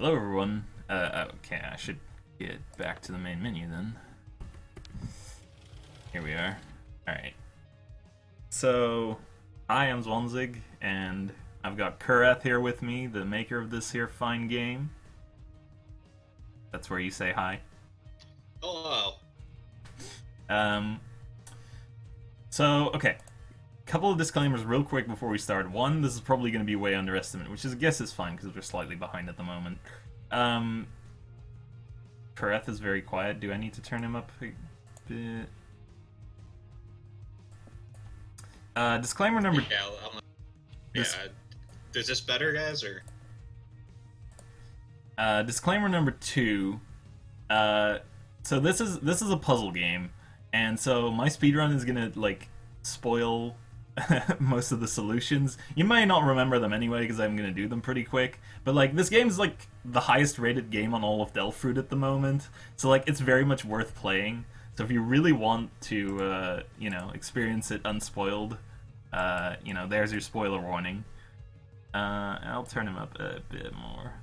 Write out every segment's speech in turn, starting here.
Hello everyone. Okay, I should get back to the main menu then. Here we are. Alright. So, I am Mrzwanzig, and I've got Kurath here with me, the maker of this here fine game. That's where you say hi. Hello. Okay. Couple of disclaimers real quick before we start. One, this is probably going to be way underestimated, which I guess is fine because we're slightly behind at the moment. Kurath is very quiet. Do I need to turn him up a bit? Disclaimer number... Is this better, guys, or...? Disclaimer number 2. So this is a puzzle game, and so my speedrun is gonna, like, spoil most of the solutions. You might not remember them anyway, because I'm gonna do them pretty quick, but, like, this game's, like, the highest rated game on all of Delphrut at the moment, so, like, it's very much worth playing. So if you really want to, experience it unspoiled, there's your spoiler warning. I'll turn him up a bit more.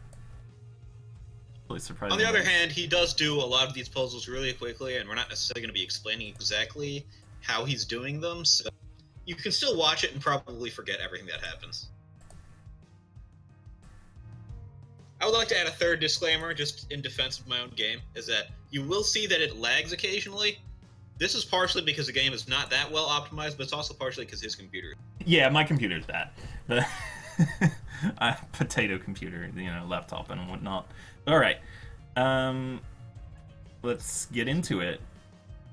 Really surprising. On the other hand, he does do a lot of these puzzles really quickly, and we're not necessarily going to be explaining exactly how he's doing them, so you can still watch it and probably forget everything that happens. I would like to add a third disclaimer, just in defense of my own game, is that you will see that it lags occasionally. This is partially because the game is not that well optimized, but it's also partially because his computer. Yeah, my computer's bad. The potato computer, laptop and whatnot. Alright. Let's get into it.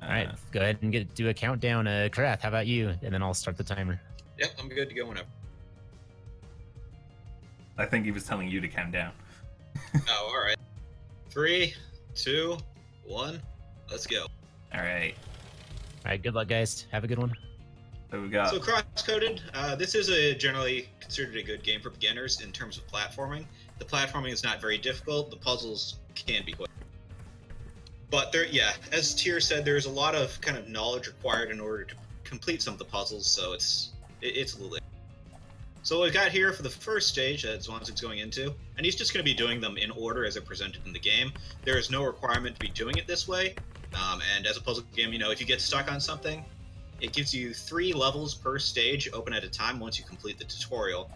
Alright, go ahead and do a countdown. Kurath, how about you? And then I'll start the timer. Yep, I'm good to go whenever. I think he was telling you to count down. Oh, alright. 3, 2, 1, let's go. Alright. Alright, good luck, guys. Have a good one. So we got... So cross-coded, this is generally considered a good game for beginners in terms of platforming. The platforming is not very difficult. The puzzles can be quite. But there, as Tyr said, there's a lot of kind of knowledge required in order to complete some of the puzzles. So it's a little. So what we've got here for the first stage that Mrzwanzig's going into, and he's just going to be doing them in order as they're presented in the game. There is no requirement to be doing it this way. And as a puzzle game, if you get stuck on something, it gives you 3 levels per stage, open at a time once you complete the tutorial,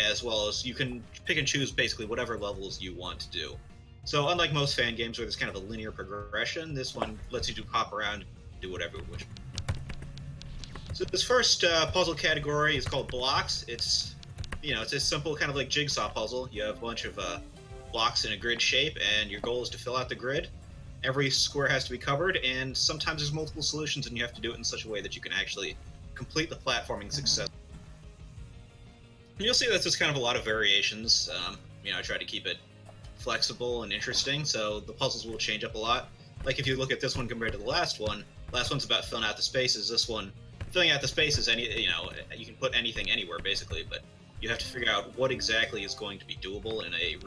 as well as you can pick and choose basically whatever levels you want to do. So unlike most fan games where there's kind of a linear progression, this one lets you hop around, do whatever you wish. So this first puzzle category is called blocks. It's a simple kind of like jigsaw puzzle. You have a bunch of blocks in a grid shape, and your goal is to fill out the grid. Every square has to be covered, and sometimes there's multiple solutions, and you have to do it in such a way that you can actually complete the platforming successfully. You'll see that there's kind of a lot of variations. I try to keep it flexible and interesting, so the puzzles will change up a lot. Like if you look at this one compared to the last one's about filling out the spaces. This one, filling out the spaces, you can put anything anywhere basically, but you have to figure out what exactly is going to be doable in a.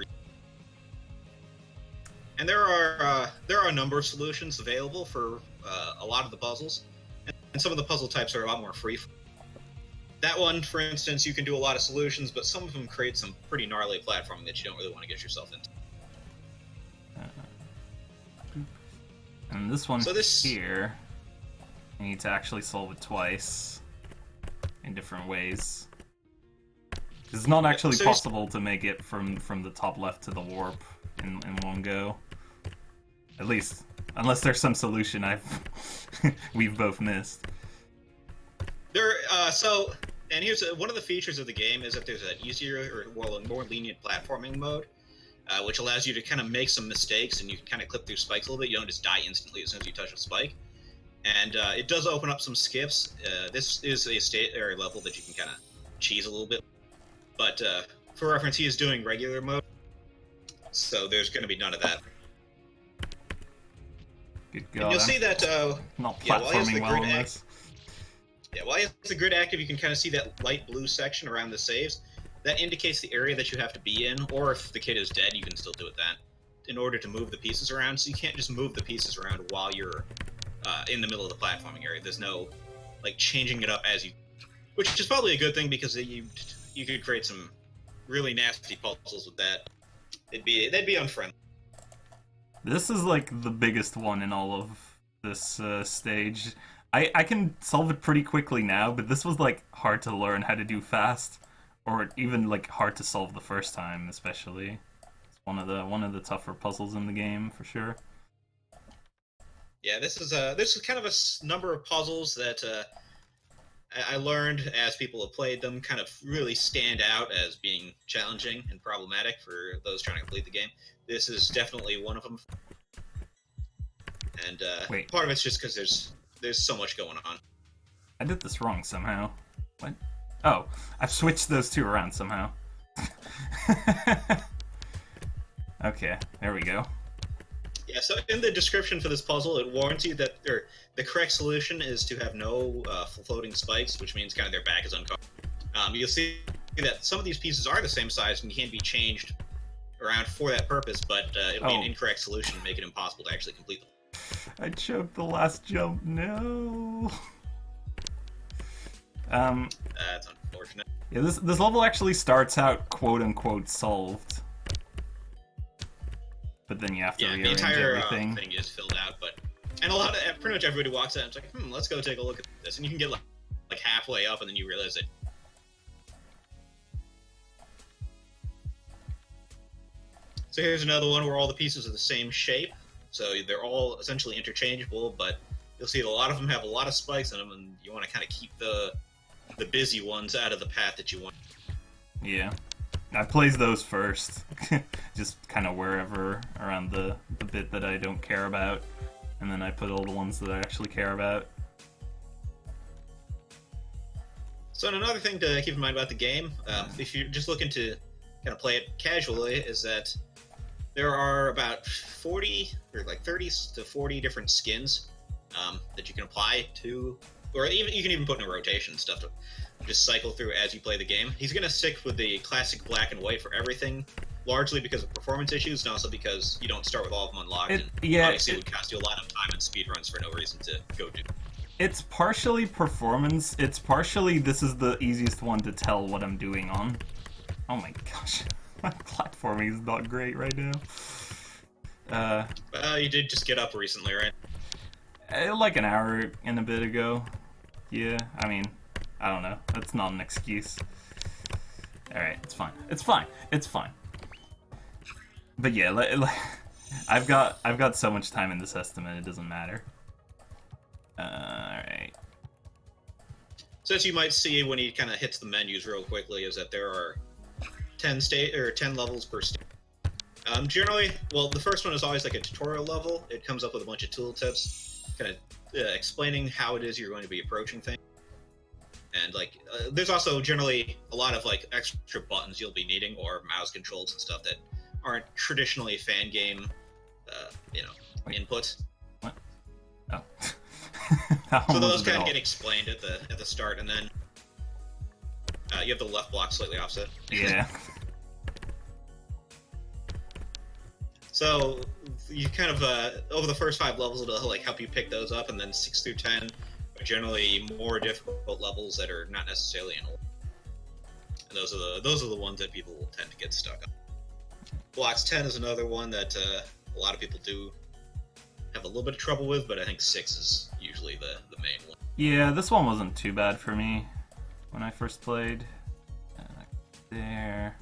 And there are a number of solutions available for a lot of the puzzles, and some of the puzzle types are a lot more free. That one, for instance, you can do a lot of solutions, but some of them create some pretty gnarly platforming that you don't really want to get yourself into. And this one here, you need to actually solve it twice in different ways. It's not actually possible to make it from the top left to the warp in one go. At least, unless there's some solution we've both missed. And here's one of the features of the game is that there's an easier or more lenient platforming mode, which allows you to kind of make some mistakes, and you can kind of clip through spikes a little bit. You don't just die instantly as soon as you touch a spike. And it does open up some skips. This is a state or level that you can kind of cheese a little bit. But for reference, he is doing regular mode, so there's going to be none of that. Good God. And you'll see that not platforming well on this. While he has the grid active, you can kind of see that light blue section around the saves. That indicates the area that you have to be in, or if the kid is dead, you can still do it that, in order to move the pieces around. So you can't just move the pieces around while you're in the middle of the platforming area. There's no, changing it up as you... Which is probably a good thing, because you could create some really nasty puzzles with that. they'd be unfriendly. This is like the biggest one in all of this stage. I can solve it pretty quickly now, but this was like hard to learn how to do fast, or even like hard to solve the first time, especially. It's one of the tougher puzzles in the game for sure. Yeah, this is kind of a number of puzzles that I learned as people have played them kind of really stand out as being challenging and problematic for those trying to complete the game. This is definitely one of them. And part of it's just because there's so much going on. I did this wrong somehow. What? Oh, I've switched those two around somehow. Okay, there we go. Yeah, so in the description for this puzzle, it warns you that the correct solution is to have no floating spikes, which means kind of their back is uncovered. You'll see that some of these pieces are the same size and can be changed around for that purpose, but it'll be an incorrect solution to make it impossible to actually complete them. I choked the last jump. No. That's unfortunate. Yeah, this level actually starts out quote unquote solved, but then you have to rearrange the entire everything. thing is filled out, and pretty much everybody walks out and it's like, let's go take a look at this, and you can get like halfway up, and then you realize it. So here's another one where all the pieces are the same shape, so they're all essentially interchangeable, but you'll see that a lot of them have a lot of spikes in them, and you want to kind of keep the busy ones out of the path that you want. Yeah. I plays those first, just kind of wherever around the bit that I don't care about, and then I put all the ones that I actually care about. So another thing to keep in mind about the game, if you're just looking to kind of play it casually, is that there are about 40 or like 30 to 40 different skins that you can apply to, or even you can even put in a rotation stuff to just cycle through as you play the game. He's going to stick with the classic black and white for everything, largely because of performance issues, and also because you don't start with all of them unlocked. Obviously, it would cost you a lot of time and speedruns for no reason to go do. It's partially performance, it's partially this is the easiest one to tell what I'm doing on. Oh my gosh, my platforming is not great right now. You did just get up recently, right? Like an hour and a bit ago. Yeah, I mean, I don't know. That's not an excuse. Alright, it's fine. It's fine. It's fine. But yeah, I've got so much time in this estimate, it doesn't matter. Alright. So as you might see when he kind of hits the menus real quickly, is that there are 10 levels per stage. Generally, well, the first one is always like a tutorial level. It comes up with a bunch of tooltips, kind of explaining how it is you're going to be approaching things. And like, there's also generally a lot of like extra buttons you'll be needing, or mouse controls and stuff that aren't traditionally fan game, inputs. What? Oh. So those kind of get explained at the start, and then you have the left block slightly offset. Yeah. So you kind of over the first 5 levels it'll like help you pick those up, and then 6 through 10 are generally more difficult levels that are not necessarily in order. And those are the ones that people will tend to get stuck on. Blocks 10 is another one that a lot of people do have a little bit of trouble with, but I think 6 is usually the main one. Yeah, this one wasn't too bad for me when I first played. There.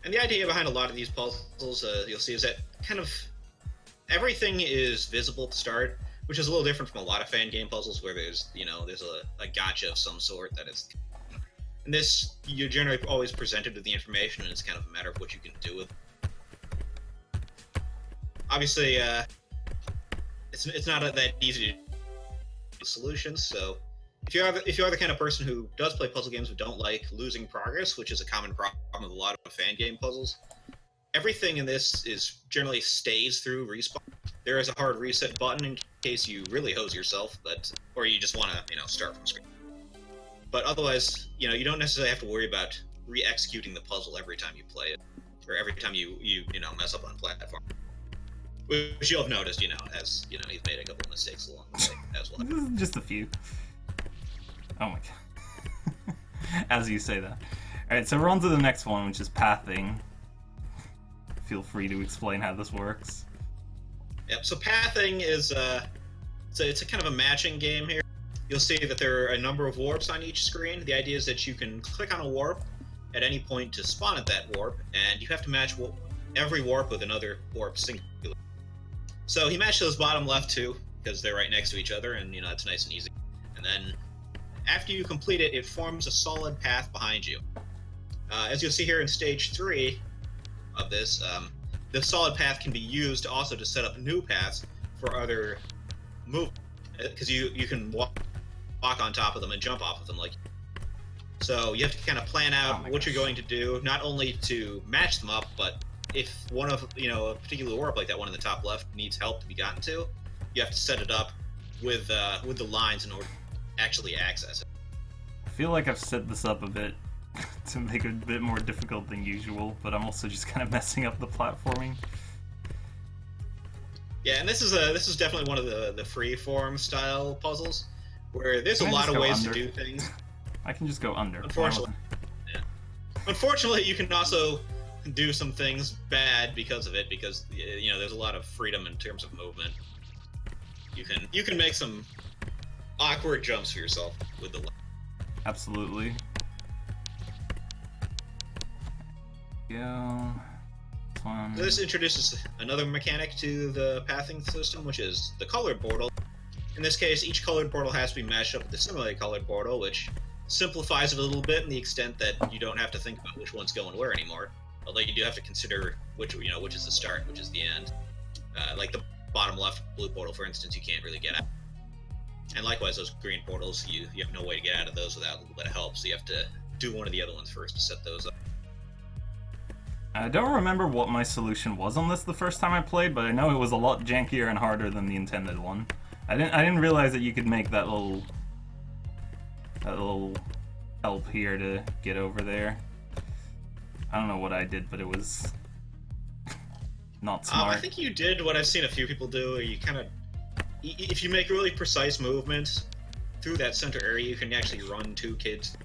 And the idea behind a lot of these puzzles, you'll see, is that kind of everything is visible to start, which is a little different from a lot of fan game puzzles where there's a gotcha of some sort that is. In this, you're generally always presented with the information, and it's kind of a matter of what you can do with it. Obviously, it's not that easy to do solutions, so if you are the kind of person who does play puzzle games but don't like losing progress, which is a common problem with a lot of fan game puzzles, everything in this is generally stays through respawn. There is a hard reset button in case you really hose yourself, or you just want to start from scratch. But otherwise, you don't necessarily have to worry about re-executing the puzzle every time you play it, or every time you mess up on platform. Which you'll have noticed, as he's made a couple of mistakes along the way as well. Just a few. Oh my god. As you say that. Alright, so we're on to the next one, which is pathing. Feel free to explain how this works. Yep. So pathing is it's a kind of a matching game here. You'll see that there are a number of warps on each screen. The idea is that you can click on a warp at any point to spawn at that warp, and you have to match every warp with another warp singular. So he matched those bottom left two because they're right next to each other, and it's nice and easy. And then after you complete it, it forms a solid path behind you. As you'll see here in stage 3 of this, the solid path can be used also to set up new paths for other movement, because you can walk on top of them and jump off of them. So you have to kind of plan out what you're going to do, not only to match them up, but if one of a particular warp like that one in the top left needs help to be gotten to, you have to set it up with the lines in order to actually access it. I feel like I've set this up a bit to make it a bit more difficult than usual, but I'm also just kind of messing up the platforming. Yeah, and this is definitely one of the free-form style puzzles, where there's a lot of ways to do things. I can just go under. Unfortunately, you can also do some things bad because of it, because there's a lot of freedom in terms of movement. You can make some awkward jumps for yourself with the. Absolutely. Yeah. This introduces another mechanic to the pathing system, which is the colored portal. In this case, each colored portal has to be matched up with the similarly colored portal, which simplifies it a little bit in the extent that you don't have to think about which one's going where anymore. Although you do have to consider which is the start, which is the end. Like the bottom left blue portal, for instance, you can't really get out. And likewise, those green portals, you have no way to get out of those without a little bit of help, so you have to do one of the other ones first to set those up. I don't remember what my solution was on this the first time I played, but I know it was a lot jankier and harder than the intended one. I didn't realize that you could make that little help here to get over there. I don't know what I did, but it was not smart. I think you did what I've seen a few people do. You kind of, if you make really precise movements through that center area, you can actually run 2 kids,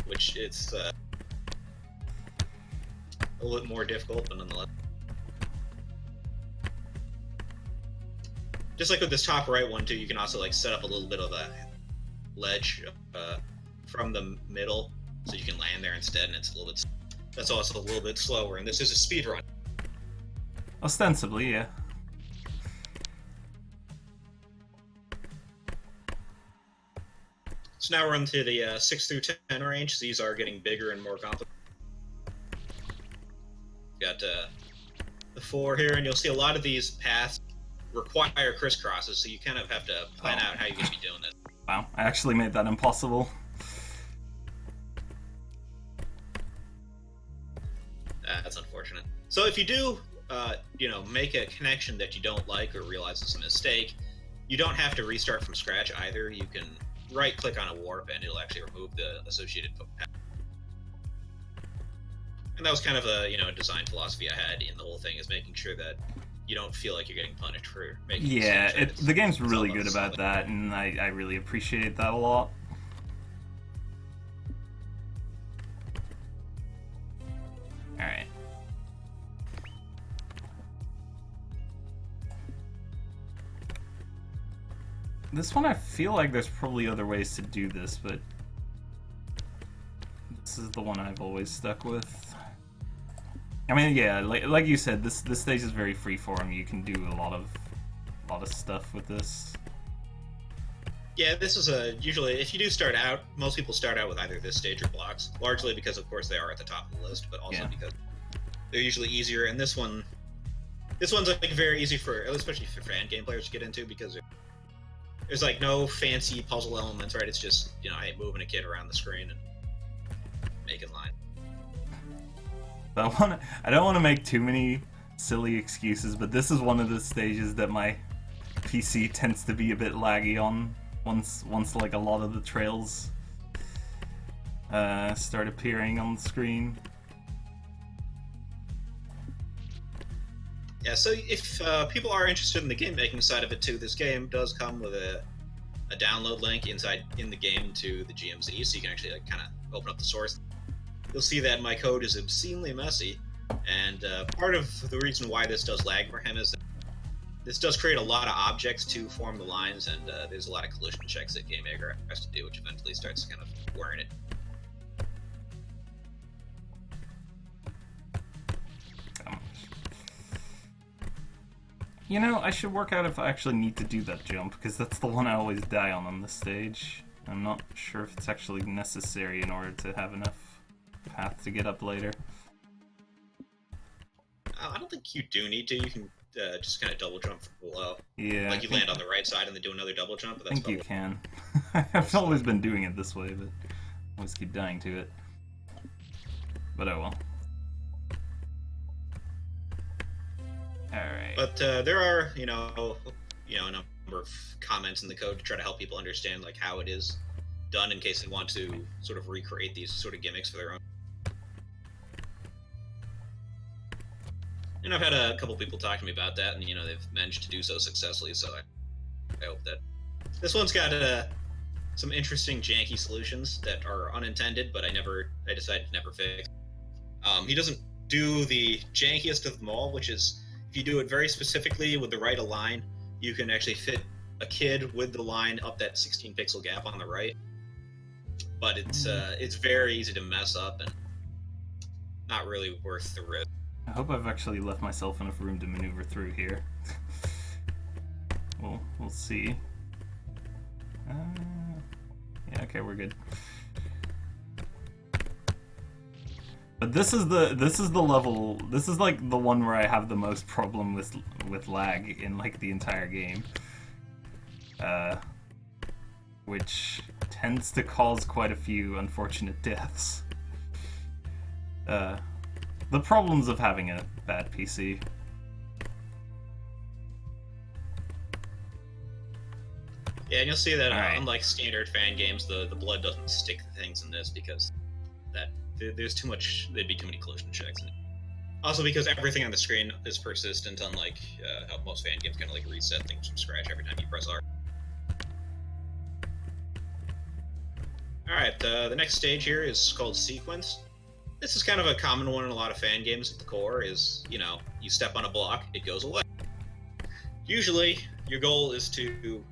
which it's a little bit more difficult, but nonetheless. Just like with this top right one too, you can also set up a little bit of a ledge from the middle, so you can land there instead, and it's a little bit. That's also a little bit slower, and this is a speed run. Ostensibly, yeah. So now we're into the 6 through 10 range. These are getting bigger and more complicated. Got the 4 here, and you'll see a lot of these paths require crisscrosses, so you kind of have to plan out how you're going to be doing this. Wow, I actually made that impossible. That's unfortunate. So if you do, make a connection that you don't like or realize is a mistake, you don't have to restart from scratch either. You can right-click on a warp, and it'll actually remove the associated path. And that was kind of a design philosophy I had in the whole thing, is making sure that you don't feel like you're getting punished for making mistakes. Yeah, the game's really good about that, and I really appreciate that a lot. Alright. This one, I feel like there's probably other ways to do this, but this is the one I've always stuck with. I mean, yeah, like you said, this stage is very freeform. You can do a lot of stuff with this. Yeah, this is usually, if you do start out, most people start out with either this stage or blocks, largely because, of course, they are at the top of the list, but also because they're usually easier. And this one's very easy for, especially for fan game players to get into, because there's no fancy puzzle elements, right? It's just hey, moving a kid around the screen and making lines. I don't want to make too many silly excuses, but this is one of the stages that my PC tends to be a bit laggy on once a lot of the trails start appearing on the screen. Yeah, so if people are interested in the game making side of it too, this game does come with a download link in the game to the GMZ, so you can actually kind of open up the source. you'll see that my code is obscenely messy, and part of the reason why this does lag for him is that this does create a lot of objects to form the lines, and there's a lot of collision checks that GameMaker has to do, which eventually starts kind of wearing it. You know, I should work out if I actually need to do that jump, because that's the one I always die on this stage. I'm not sure if it's actually necessary in order to have enough path to get up later. I don't think you do need to. You can just kind of double jump from below. Yeah. Like you land on the right side and then do another double jump. But I think you can. I've always been doing it this way, but I always keep dying to it. But oh well. Alright. But there are, a number of comments in the code to try to help people understand like how it is done in case they want to sort of recreate these sort of gimmicks for their own. And I've had a couple people talk to me about that, and they've managed to do so successfully. So I hope that this one's got some interesting janky solutions that are unintended, but I decided to never fix. He doesn't do the jankiest of them all, which is if you do it very specifically with the right align, you can actually fit a kid with the line up that 16 pixel gap on the right. But it's very easy to mess up and not really worth the risk. I hope I've actually left myself enough room to maneuver through here. We'll see. Yeah, okay, we're good. But this is the level. This is like the one where I have the most problem with lag in like the entire game, which tends to cause quite a few unfortunate deaths. The problems of having a bad PC. Yeah, and you'll see that unlike standard Fangames, the blood doesn't stick to things in this because there's too much. There'd be too many collision checks. Also, because everything on the screen is persistent, unlike how most Fangames kind of like reset things from scratch every time you press R. All right, the next stage here is called Sequence. This is kind of a common one in a lot of Fangames at the core. Is you step on a block, it goes away. Usually, your goal is to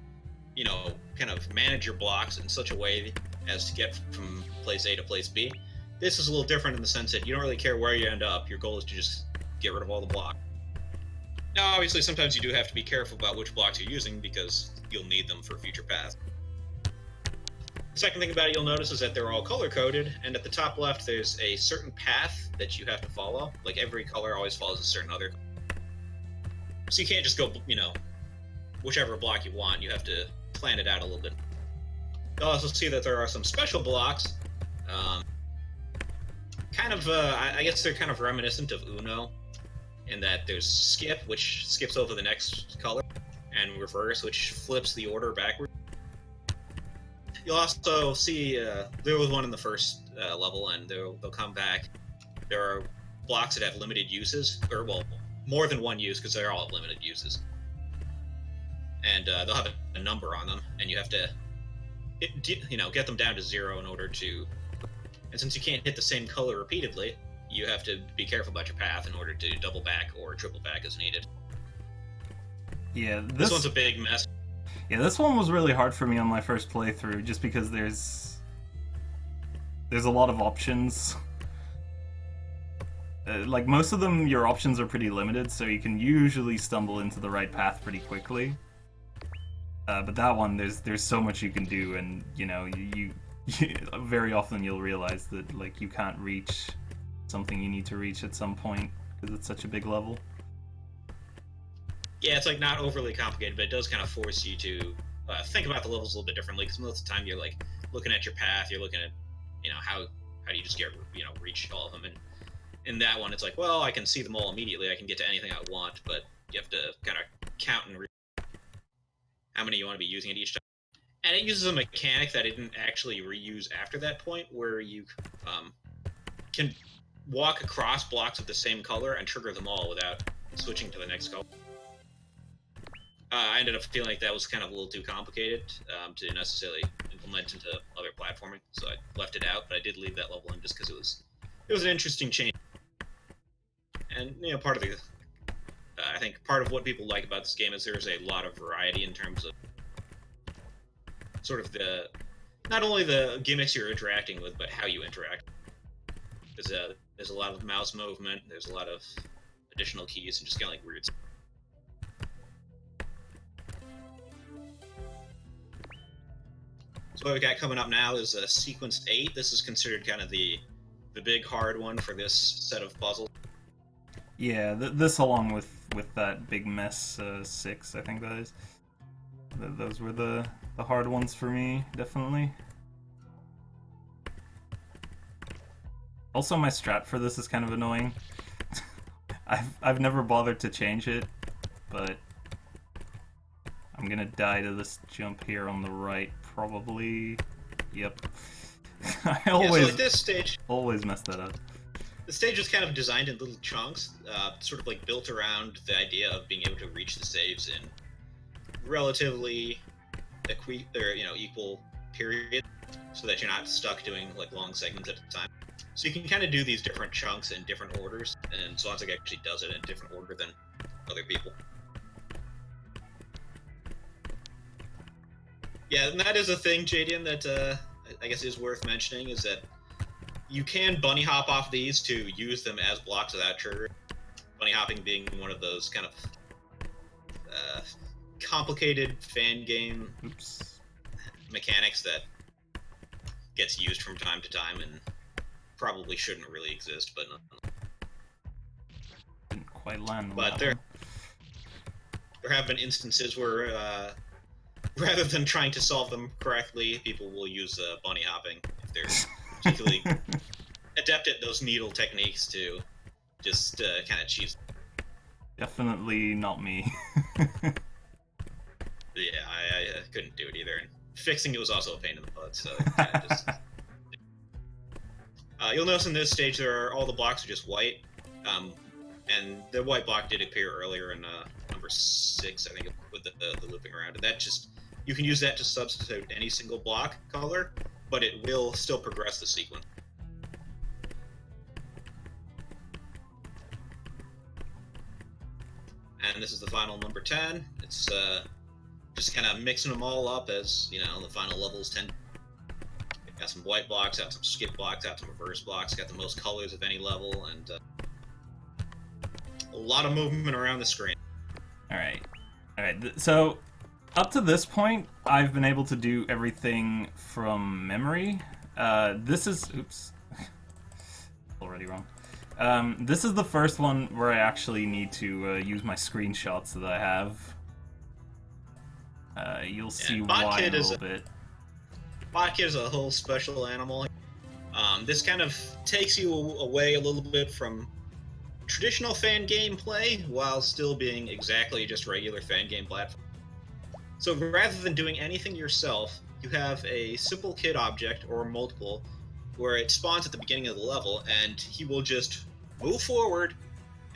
kind of manage your blocks in such a way as to get from place A to place B. This is a little different in the sense that you don't really care where you end up. Your goal is to just get rid of all the blocks. Now, obviously, sometimes you do have to be careful about which blocks you're using because you'll need them for future paths. The second thing about it you'll notice is that they're all color-coded, and at the top left there's a certain path that you have to follow. Like every color always follows a certain other. So you can't just go, whichever block you want. You have to plan it out a little bit. You'll also see that there are some special blocks. I guess they're kind of reminiscent of Uno, in that there's skip, which skips over the next color, and reverse, which flips the order backward. You'll also see there was one in the first level, and they'll come back. There are blocks that have limited uses, or more than one use because they're all have limited uses, and they'll have a number on them, and you have to get them down to 0 in order to. And since you can't hit the same color repeatedly, you have to be careful about your path in order to double back or triple back as needed. Yeah, this one's a big mess. Yeah, this one was really hard for me on my first playthrough, just because there's a lot of options. Like most of them, your options are pretty limited, so you can usually stumble into the right path pretty quickly. But that one, there's so much you can do, and you very often you'll realize that like you can't reach something you need to reach at some point because it's such a big level. Yeah, it's like not overly complicated, but it does kind of force you to think about the levels a little bit differently. Because most of the time you're like looking at your path, you're looking at how do you just get reach all of them, and in that one it's like, well, I can see them all immediately, I can get to anything I want, but you have to kind of count and how many you want to be using at each time. And it uses a mechanic that it didn't actually reuse after that point, where you can walk across blocks of the same color and trigger them all without switching to the next color. I ended up feeling like that was kind of a little too complicated to necessarily implement into other platforming, so I left it out, but I did leave that level in just because it was it was an interesting change. And part of the I think part of what people like about this game is there's a lot of variety in terms of sort of not only the gimmicks you're interacting with, but how you interact. There's a lot of mouse movement. There's a lot of additional keys and just kind of like weird. So what we got coming up now is Sequence 8. This is considered kind of the big hard one for this set of puzzles. Yeah, this along with that Big Mess 6, I think that is. Those were the hard ones for me, definitely. Also, my strat for this is kind of annoying. I've never bothered to change it, but I'm gonna die to this jump here on the right, probably. Yep. I always so like this stage always mess that up. The stage is kind of designed in little chunks, sort of like built around the idea of being able to reach the saves in relatively equal period, so that you're not stuck doing like long segments at a time. So you can kind of do these different chunks in different orders, and Mrzwanzig actually does it in a different order than other people. Yeah, and that is a thing, Jadian, that I guess is worth mentioning, is that you can bunny hop off these to use them as blocks without trigger. Bunny hopping being one of those kind of complicated fan game mechanics that gets used from time to time and probably shouldn't really exist, but didn't quite land. But there have been instances where rather than trying to solve them correctly, people will use bunny hopping if they're particularly adept at those needle techniques to just kind of cheese. Definitely not me. Yeah, I couldn't do it either. And fixing it was also a pain in the butt, so kind of just... You'll notice in this stage all the blocks are just white, and the white block did appear earlier in number 6, I think, with the looping around, and that just... You can use that to substitute any single block color, but it will still progress the sequence. And this is the final number 10. It's just kind of mixing them all up as, the final levels tend. Got some white blocks, got some skip blocks, got some reverse blocks, got the most colors of any level, and a lot of movement around the screen. Alright. So, up to this point, I've been able to do everything from memory. This is... Oops. Already wrong. This is the first one where I actually need to use my screenshots that I have. You'll see why in a little bit. Botkid is a whole special animal. This kind of takes you away a little bit from traditional fan gameplay while still being exactly just regular fan game platform. So rather than doing anything yourself, you have a simple kid object, or multiple, where it spawns at the beginning of the level, and he will just move forward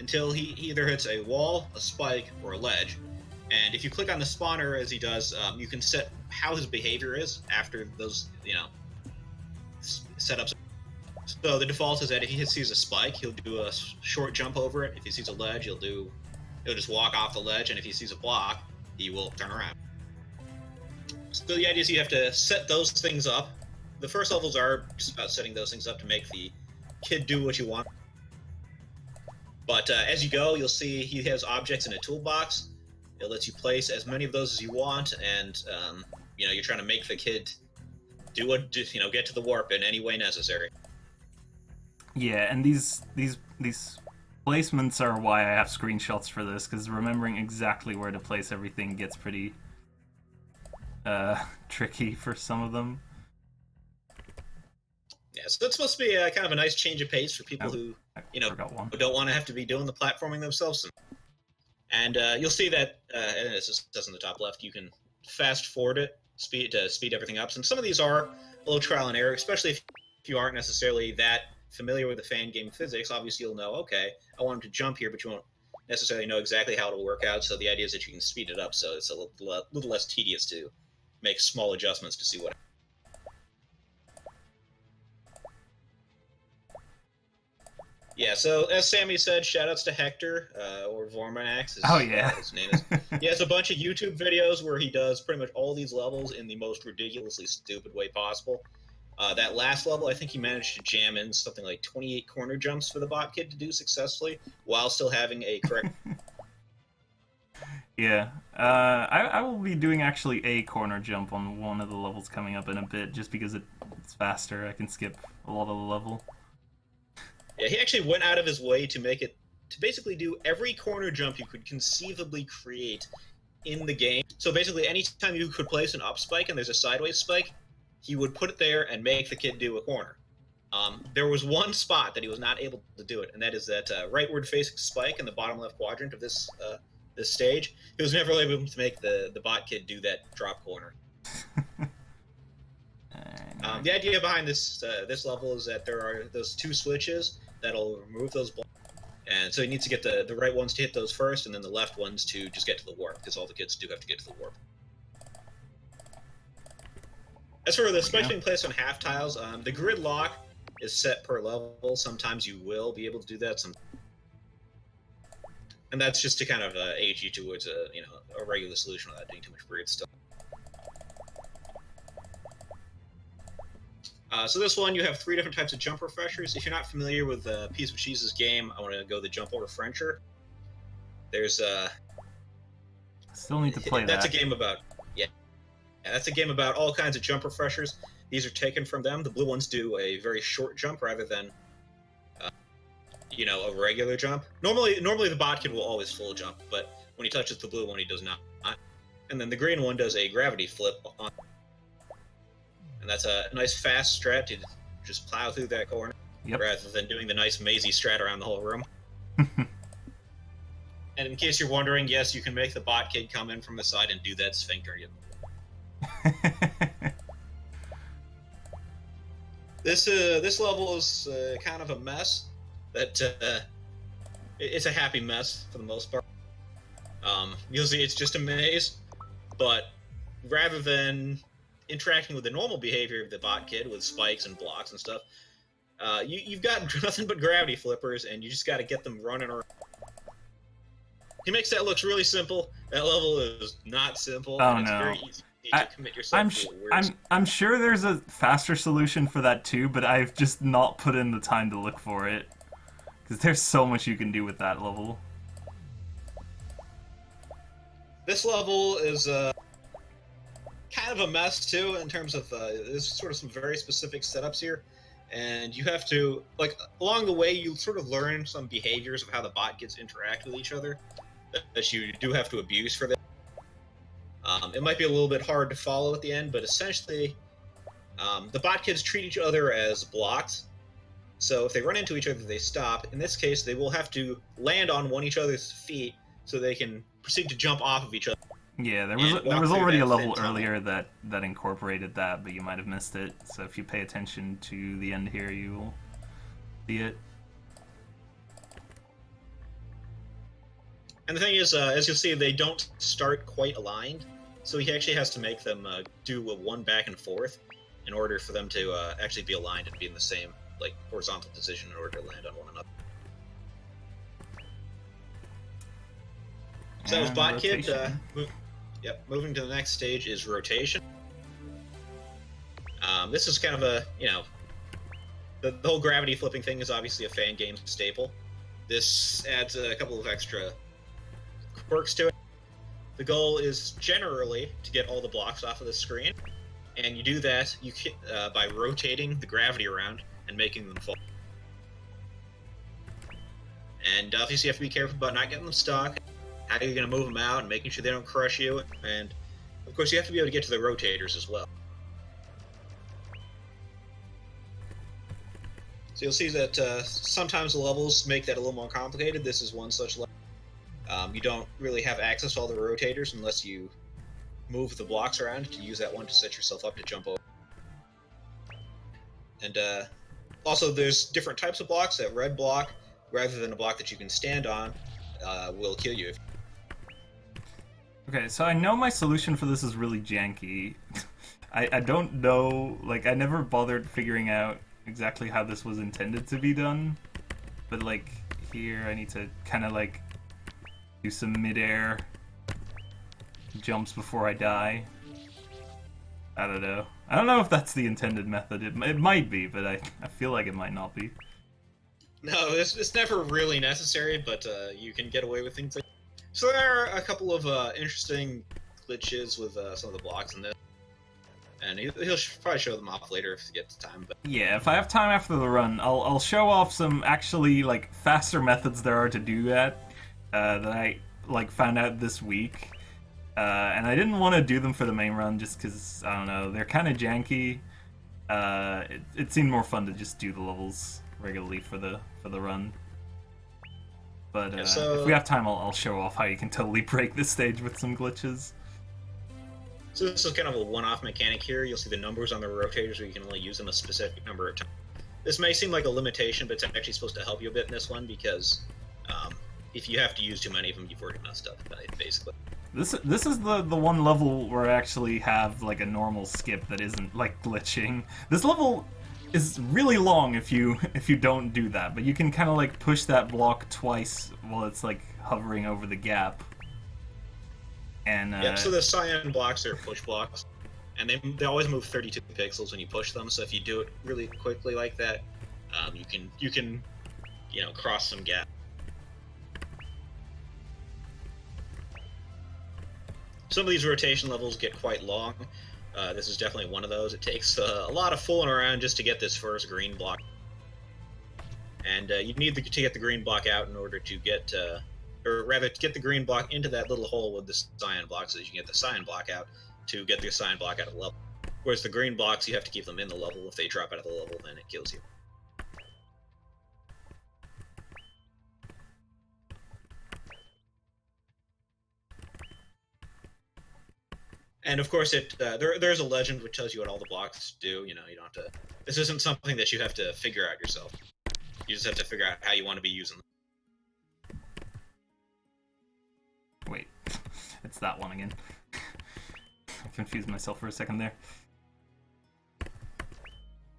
until he either hits a wall, a spike, or a ledge. And if you click on the spawner as he does, you can set how his behavior is after those, setups. So the default is that if he sees a spike, he'll do a short jump over it. If he sees a ledge, he'll just walk off the ledge, and if he sees a block, he will turn around. So the idea is you have to set those things up. The first levels are just about setting those things up to make the kid do what you want. But as you go, you'll see he has objects in a toolbox. It lets you place as many of those as you want, and you're trying to make the kid get to the warp in any way necessary. Yeah, and these placements are why I have screenshots for this, because remembering exactly where to place everything gets pretty tricky for some of them. Yeah, so it's supposed to be kind of a nice change of pace for people who don't want to have to be doing the platforming themselves. And you'll see that, and it says in the top left, you can fast forward it, speed everything up. And some of these are a little trial and error, especially if you aren't necessarily that familiar with the fan game physics. Obviously, you'll know, okay, I want him to jump here, but you won't necessarily know exactly how it'll work out. So the idea is that you can speed it up, so it's a little less tedious to make small adjustments to see what. Yeah, so as Sammy said, shoutouts to Hector, or Vormanax, Oh yeah. his name is. He has a bunch of YouTube videos where he does pretty much all these levels in the most ridiculously stupid way possible. That last level, I think he managed to jam in something like 28 corner jumps for the bot kid to do successfully, while still having a correct... Yeah. I will be doing actually a corner jump on one of the levels coming up in a bit, just because it's faster. I can skip a lot of the level. Yeah, he actually went out of his way to make it, to basically do every corner jump you could conceivably create in the game. So basically, anytime you could place an up spike and there's a sideways spike, he would put it there and make the kid do a corner. There was one spot that he was not able to do it, and that is that rightward facing spike in the bottom left quadrant of this stage. He was never able to make the bot kid do that drop corner. The idea behind this level is that there are those two switches that'll remove those blocks. And so he needs to get the right ones to hit those first, and then the left ones to just get to the warp, because all the kids do have to get to the warp. As for the spikes being placed on half tiles, the grid lock is set per level. Sometimes you will be able to do that. And that's just to kind of aid you towards a regular solution without doing too much weird stuff. So this one, you have 3 different types of jump refreshers. If you're not familiar with Piece of Cheese's game, I want to go the jump refresher. There's Still need to play that's that. a game about that's a game about all kinds of jump refreshers. These are taken from them. The blue ones do a very short jump rather than a regular jump. Normally the bot kid will always full jump, but when he touches the blue one, he does not. And then the green one does a gravity flip on. And that's a nice fast strat to just plow through that corner, rather than doing the nice mazy strat around the whole room. And in case you're wondering, yes, you can make the bot kid come in from the side and do that sphincter. This level is kind of a mess. It's a happy mess for the most part. You'll see it's just a maze, but rather than interacting with the normal behavior of the bot kid with spikes and blocks and stuff, you've got nothing but gravity flippers, and you just got to get them running around. He makes that look really simple. That level is not simple. Oh, and it's no. very easy to commit yourself to a weird... I'm sure there's a faster solution for that too, but I've just not put in the time to look for it. Because there's so much you can do with that level. This level is kind of a mess too, in terms of there's sort of some very specific setups here, and you have to, like, along the way you sort of learn some behaviors of how the bot kids interact with each other that you do have to abuse for that. It might be a little bit hard to follow at the end, but essentially the bot kids treat each other as blocks. So if they run into each other, they stop. In this case, they will have to land on each other's feet so they can proceed to jump off of each other. Yeah, there was already a level earlier that incorporated that, but you might have missed it. So if you pay attention to the end here, you will see it. And the thing is, as you'll see, they don't start quite aligned, so he actually has to make them do a one back and forth in order for them to actually be aligned and be in the same, like, horizontal position in order to land on one another. So that was Bot Kid. Moving to the next stage is Rotation. This is kind of a, the whole gravity flipping thing is obviously a Fangames staple. This adds a couple of extra quirks to it. The goal is generally to get all the blocks off of the screen, and you do that by rotating the gravity around and making them fall. And obviously you have to be careful about not getting them stuck, how you're going to move them out, and making sure they don't crush you, and of course you have to be able to get to the rotators as well. So you'll see that sometimes the levels make that a little more complicated. This is one such level. You don't really have access to all the rotators unless you move the blocks around to use that one to set yourself up to jump over. And also there's different types of blocks. That red block, rather than a block that you can stand on, will kill you. Okay, so I know my solution for this is really janky. I don't know, like, I never bothered figuring out exactly how this was intended to be done. but like here I need to kind of like do some mid-air jumps before I die. I don't know. I don't know if that's the intended method. It might be, but I feel like it might not be. No, it's never really necessary, but you can get away with things like. So there are a couple of interesting glitches with some of the blocks in this, and he'll probably show them off later if he gets time. But Yeah, if I have time after the run, I'll show off some actually like faster methods there are to do that that I like found out this week. And I didn't want to do them for the main run just because, I don't know, they're kind of janky. It seemed more fun to just do the levels regularly for the run. But Yeah, so, if we have time, I'll show off how you can totally break this stage with some glitches. So this is kind of a one-off mechanic here. You'll see the numbers on the rotators where you can only use them a specific number of times. This may seem like a limitation, but it's actually supposed to help you a bit in this one because if you have to use too many of them, you've already messed up, basically. This is the one level where I actually have like a normal skip that isn't like glitching. This level is really long if you don't do that, but you can kind of like push that block twice while it's like hovering over the gap. And yep. So the cyan blocks are push blocks, and they always move 32 pixels when you push them. So if you do it really quickly like that, you can cross some gap. Some of these rotation levels get quite long. This is definitely one of those. It takes a lot of fooling around just to get this first green block. And you need to get the green block out in order to get, or rather, to get the green block into that little hole with the cyan block so that you can get the cyan block out to get the cyan block out of the level. Whereas the green blocks, you have to keep them in the level. If they drop out of the level, then it kills you. And of course, there's a legend which tells you what all the blocks do. You don't have to. This isn't something that you have to figure out yourself. You just have to figure out how you want to be using them. Wait, it's that one again. I confused myself for a second there.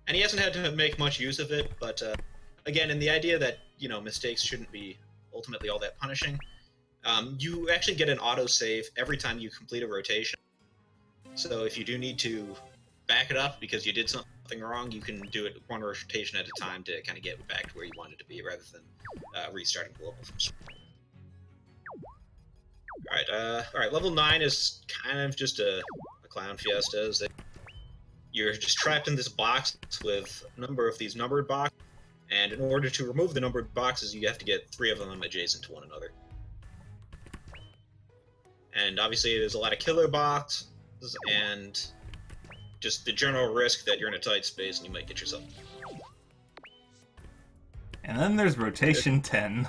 And he hasn't had to make much use of it, but again, in the idea that mistakes shouldn't be ultimately all that punishing, you actually get an autosave every time you complete a rotation. So if you do need to back it up because you did something wrong, you can do it one rotation at a time to kind of get back to where you wanted to be rather than restarting the level from scratch. Alright, level 9 is kind of just a clown fiesta. You're just trapped in this box with a number of these numbered boxes, and in order to remove the numbered boxes, you have to get 3 of them adjacent to one another. And obviously there's a lot of killer boxes, and just the general risk that you're in a tight space and you might get yourself. And then there's rotation 10,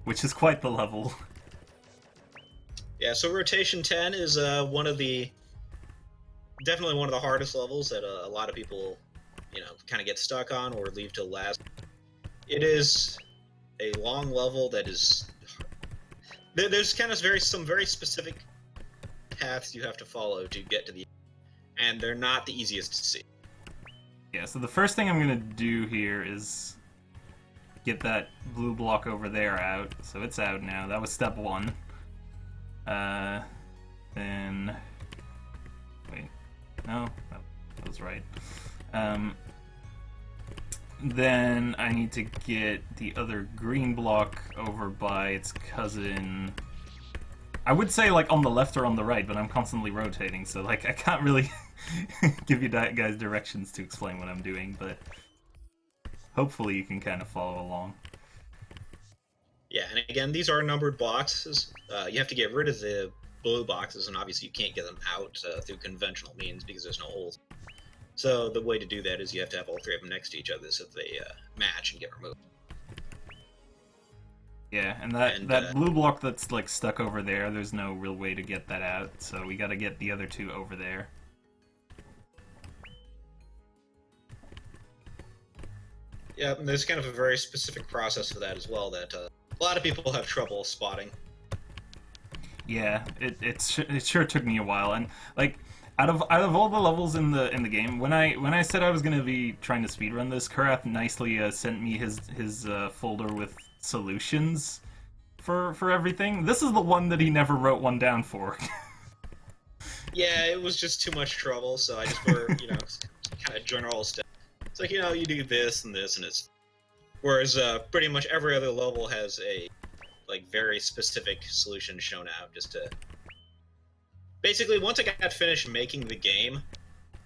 which is quite the level. Yeah, so rotation 10 is definitely one of the hardest levels that a lot of people, kind of get stuck on or leave till last. It is a long level that is. There's kind of some very specific paths you have to follow to get to the end, and they're not the easiest to see. Yeah, so the first thing I'm gonna do here is get that blue block over there out. So it's out now. That was step 1. Then wait, no, that was right. Then I need to get the other green block over by its cousin. I would say like on the left or on the right, but I'm constantly rotating, so like I can't really give you guys directions to explain what I'm doing, but hopefully you can kind of follow along. Yeah, and again, these are numbered boxes. You have to get rid of the blue boxes, and obviously you can't get them out through conventional means because there's no holes. So the way to do that is you have to have all 3 of them next to each other so that they match and get removed. Yeah, and that blue block that's like stuck over there, there's no real way to get that out, so we gotta get the other 2 over there. Yeah, and there's kind of a very specific process for that as well that a lot of people have trouble spotting. Yeah, it sure took me a while, and like Out of all the levels in the game, when I said I was gonna be trying to speedrun this, Kurath nicely sent me his folder with solutions for everything. This is the one that he never wrote one down for. Yeah, it was just too much trouble, so I just were, kind of general stuff. It's like, you do this, and it's... Whereas pretty much every other level has a, very specific solution shown out, just to... Basically, once I got finished making the game,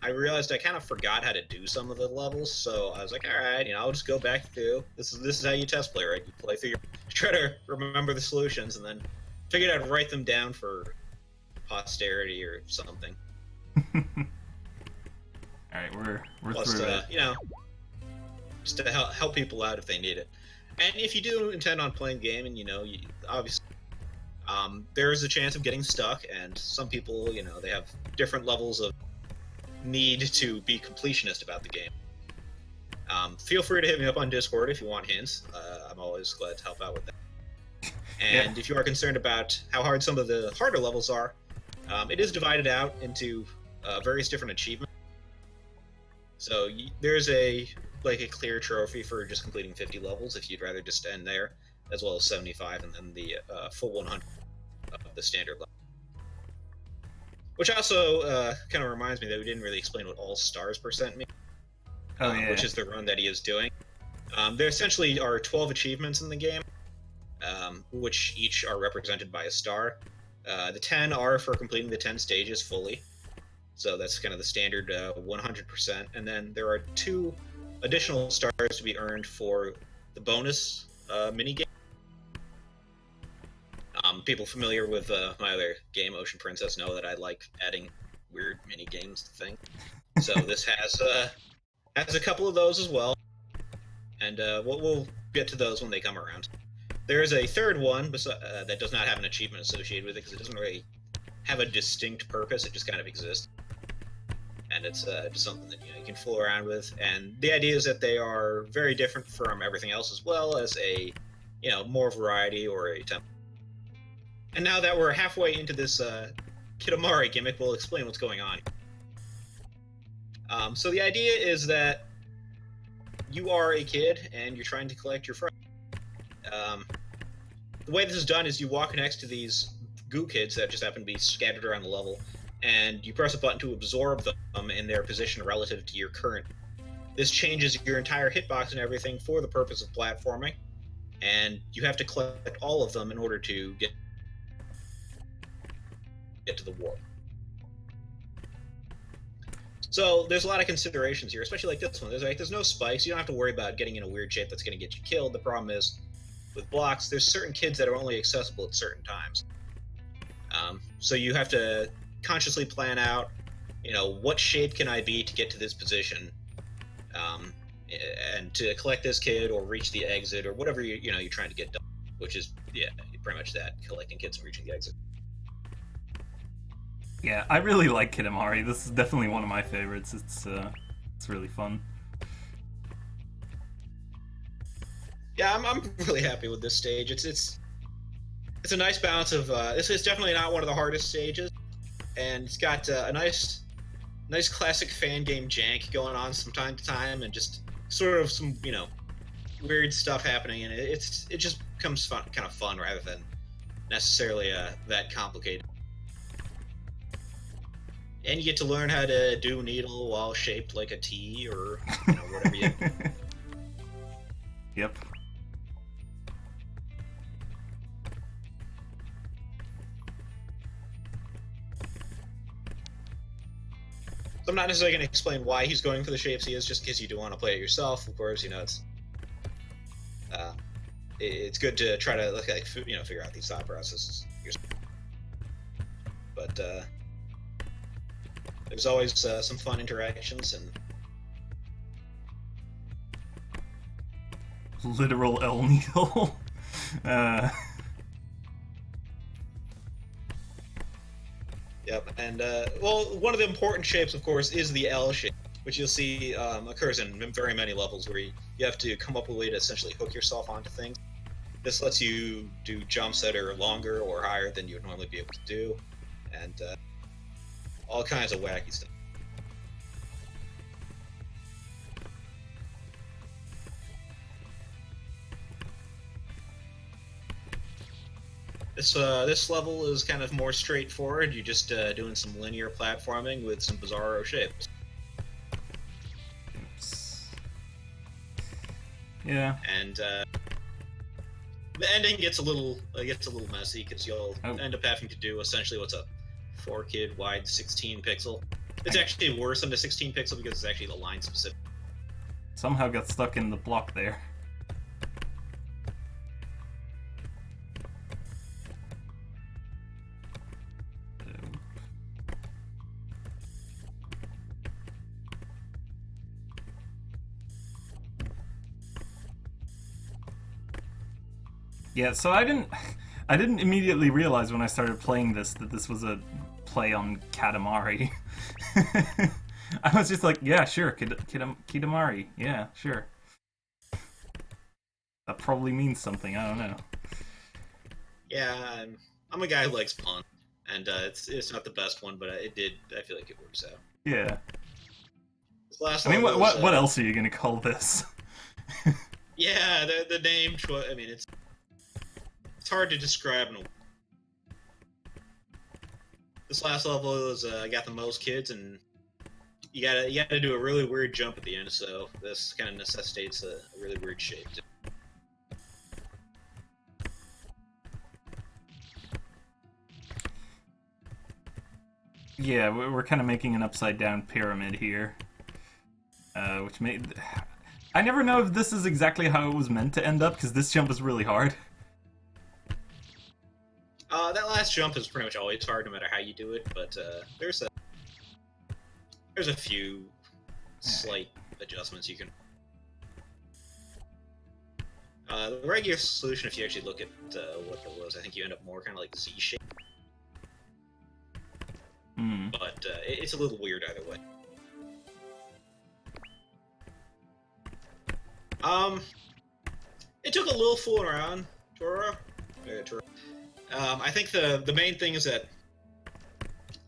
I realized I kind of forgot how to do some of the levels, so I was like, alright, I'll just go back through. This is how you test play, right? You play through try to remember the solutions, and then figured I'd write them down for posterity or something. Alright, we're Plus, through it. Just to help people out if they need it. And if you do intend on playing the game, and obviously, there is a chance of getting stuck, and some people, they have different levels of need to be completionist about the game. Feel free to hit me up on Discord if you want hints. I'm always glad to help out with that. And if you are concerned about how hard some of the harder levels are, it is divided out into various different achievements. So there's a clear trophy for just completing 50 levels if you'd rather just end there, as well as 75, and then the full 100 of the standard level. Which also kind of reminds me that we didn't really explain what all stars percent mean. Oh, yeah. Which is the run that he is doing. There essentially are 12 achievements in the game, which each are represented by a star. The 10 are for completing the 10 stages fully, so that's kind of the standard 100%. And then there are 2 additional stars to be earned for the bonus minigame. People familiar with my other game, Ocean Princess, know that I like adding weird mini games to things. So this has a couple of those as well, and we'll get to those when they come around. There is a third one that does not have an achievement associated with it because it doesn't really have a distinct purpose. It just kind of exists, and it's just something that you can fool around with. And the idea is that they are very different from everything else, as well as a more variety or a template. And now that we're halfway into this Kitamari gimmick, we'll explain what's going on. So the idea is that you are a kid and you're trying to collect your friends. The way this is done is you walk next to these goo kids that just happen to be scattered around the level, and you press a button to absorb them in their position relative to your current. This changes your entire hitbox and everything for the purpose of platforming, and you have to collect all of them in order to get to the warp. So there's a lot of considerations here, especially like this one. There's no spikes. You don't have to worry about getting in a weird shape that's going to get you killed. The problem is, with blocks, there's certain kids that are only accessible at certain times. So you have to consciously plan out, what shape can I be to get to this position, and to collect this kid or reach the exit or whatever you're trying to get done, which is pretty much that, collecting kids and reaching the exit. Yeah, I really like Kitamari. This is definitely one of my favorites. It's really fun. Yeah, I'm really happy with this stage. It's a nice balance of this is definitely not one of the hardest stages, and it's got a nice classic fan game jank going on from time to time, and just sort of some weird stuff happening, and it just becomes kind of fun rather than necessarily that complicated. And you get to learn how to do needle while shaped like a T or whatever you. Yep. So I'm not necessarily going to explain why he's going for the shapes he is, just because you do want to play it yourself. Of course, it's good to try to figure out these thought processes yourself. But there's always some fun interactions and literal L needle. Yep, and one of the important shapes, of course, is the L shape, which you'll see occurs in very many levels where you have to come up with a way to essentially hook yourself onto things. This lets you do jumps that are longer or higher than you would normally be able to do, and all kinds of wacky stuff. This level is kind of more straightforward. You're just doing some linear platforming with some bizarro shapes. Oops. Yeah. And the ending gets a little messy because you'll end up having to do essentially what's a 4-kid wide 16 pixel. It's actually worse than the 16 pixel because it's actually the line specific. Somehow got stuck in the block there. Yeah, so I didn't immediately realize when I started playing this that this was a play on Katamari. I was just like, yeah, sure, Kitamari, yeah, sure. That probably means something, I don't know. Yeah, I'm a guy who likes pun, and it's not the best one, but I feel like it works out. Yeah. I mean, what else are you gonna call this? Yeah, the name choice. I mean, it's hard to describe. This last level is got the most kids, and you gotta do a really weird jump at the end. So this kind of necessitates a really weird shape. Yeah, we're kind of making an upside down pyramid here, which made. I never know if this is exactly how it was meant to end up because this jump is really hard. That last jump is pretty much always hard, no matter how you do it. But there's a few slight adjustments you can. The regular solution, if you actually look at what it was, I think you end up more kind of like Z shape. But it's a little weird either way. It took a little fooling around, Tora. I think the main thing is that,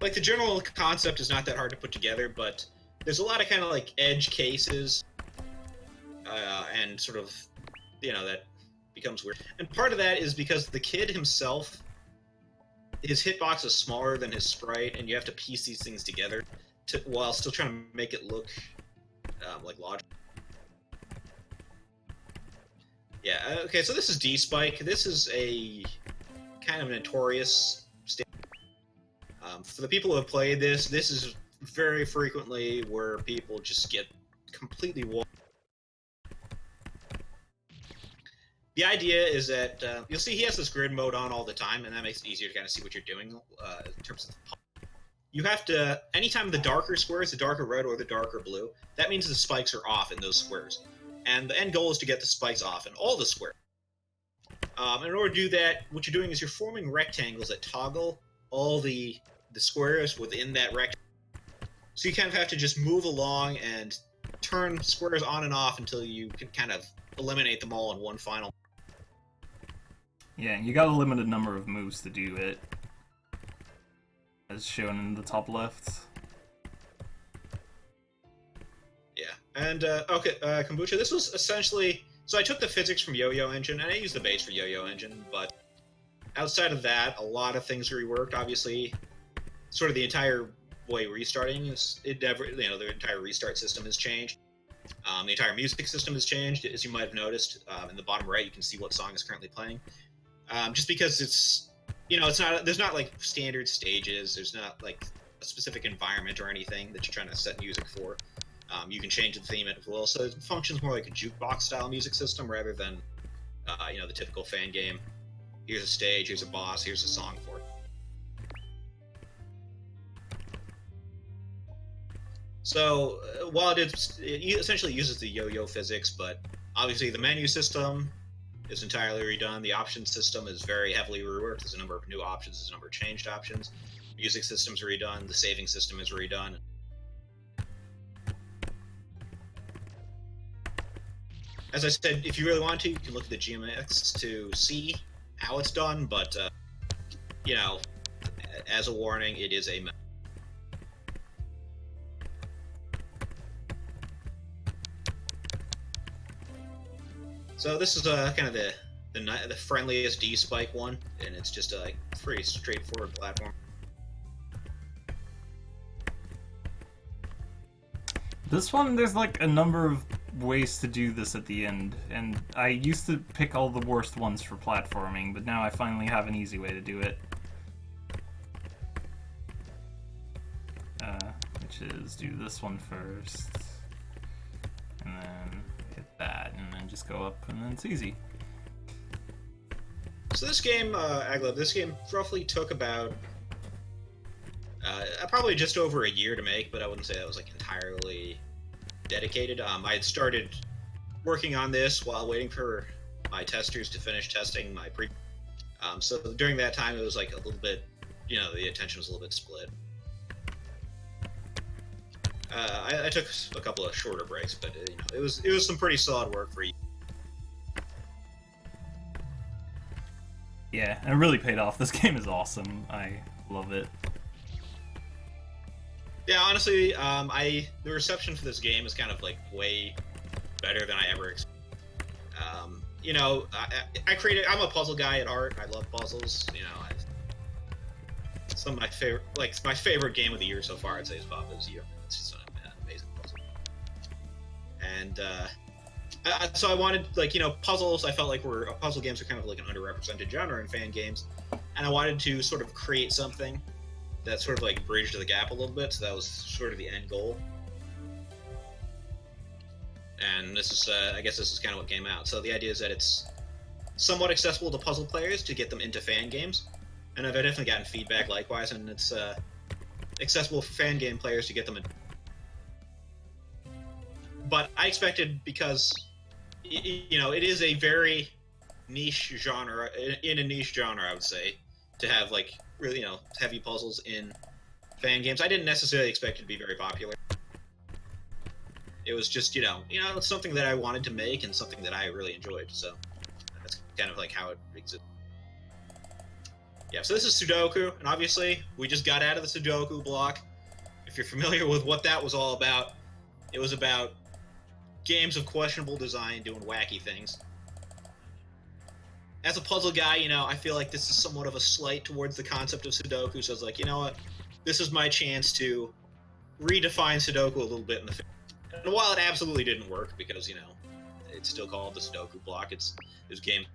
like, the general concept is not that hard to put together, but there's a lot of kind of like edge cases, and sort of, that becomes weird. And part of that is because the kid himself, his hitbox is smaller than his sprite, and you have to piece these things together while still trying to make it look like logical. Yeah, okay, so this is D-Spike. This is a kind of notorious stage. For the people who have played this is very frequently where people just get completely walled. The idea is that you'll see he has this grid mode on all the time, and that makes it easier to kind of see what you're doing in terms of the you have to, anytime the darker squares, the darker red or the darker blue, that means the spikes are off in those squares. And the end goal is to get the spikes off in all the squares. In order to do that, what you're doing is you're forming rectangles that toggle all the squares within that rectangle. So you kind of have to just move along and turn squares on and off until you can kind of eliminate them all in one final. Yeah, you got a limited number of moves to do it, as shown in the top left. Yeah, and okay, Kombucha, this was essentially, so I took the physics from Yo-Yo Engine, and I used the base for Yo-Yo Engine, but outside of that, a lot of things reworked. Obviously, sort of the entire way restarting is, the entire restart system has changed. The entire music system has changed, as you might have noticed. In the bottom right, you can see what song is currently playing. Just because it's, it's not, there's not like standard stages, there's not like a specific environment or anything that you're trying to set music for. You can change the theme as well, so it functions more like a jukebox style music system rather than, the typical fan game. Here's a stage, here's a boss, here's a song for it. So, while it essentially uses the yo-yo physics, but obviously the menu system is entirely redone. The options system is very heavily reworked. There's a number of new options, there's a number of changed options. Music system's redone, the saving system is redone. As I said, if you really want to, you can look at the GMX to see how it's done, but, as a warning, it is a mess. So this is kind of the friendliest D-spike one, and it's just a pretty straightforward platform. This one, there's like a number of ways to do this at the end, and I used to pick all the worst ones for platforming, but now I finally have an easy way to do it. Which is do this one first, and then hit that, and then just go up, and then it's easy. So this game, Agleb, this game roughly took about probably just over a year to make, but I wouldn't say that was like entirely dedicated. I had started working on this while waiting for my testers to finish testing my pre. So during that time, it was like a little bit, the attention was a little bit split. I took a couple of shorter breaks, but it was some pretty solid work for you. Yeah, and it really paid off. This game is awesome. I love it. Yeah, honestly, the reception for this game is kind of like way better than I ever expected. I'm a puzzle guy at heart. I love puzzles. Some of my favorite, my favorite game of the year so far, I'd say, is Wannabes. It's just an amazing puzzle. And so I wanted, puzzles. I felt like puzzle games are kind of like an underrepresented genre in fan games, and I wanted to sort of create something that sort of like bridged the gap a little bit. So that was sort of the end goal. And this is, I guess, this is kind of what came out. So the idea is that it's somewhat accessible to puzzle players to get them into fan games, and I've definitely gotten feedback likewise, and it's accessible for fan game players to get them in. But I expected, because it is a very niche genre, in a niche genre, I would say, to have like really heavy puzzles in fan games. I didn't necessarily expect it to be very popular. It was just it's something that I wanted to make and something that I really enjoyed. So that's kind of like how it exists. Yeah, so this is Sudoku, and obviously we just got out of the Sudoku block. If you're familiar with what that was all about, it was about games of questionable design doing wacky things. As a puzzle guy, I feel like this is somewhat of a slight towards the concept of Sudoku, so I was like, you know what? This is my chance to redefine Sudoku a little bit in the film. And while it absolutely didn't work, because, it's still called the Sudoku block, it's game.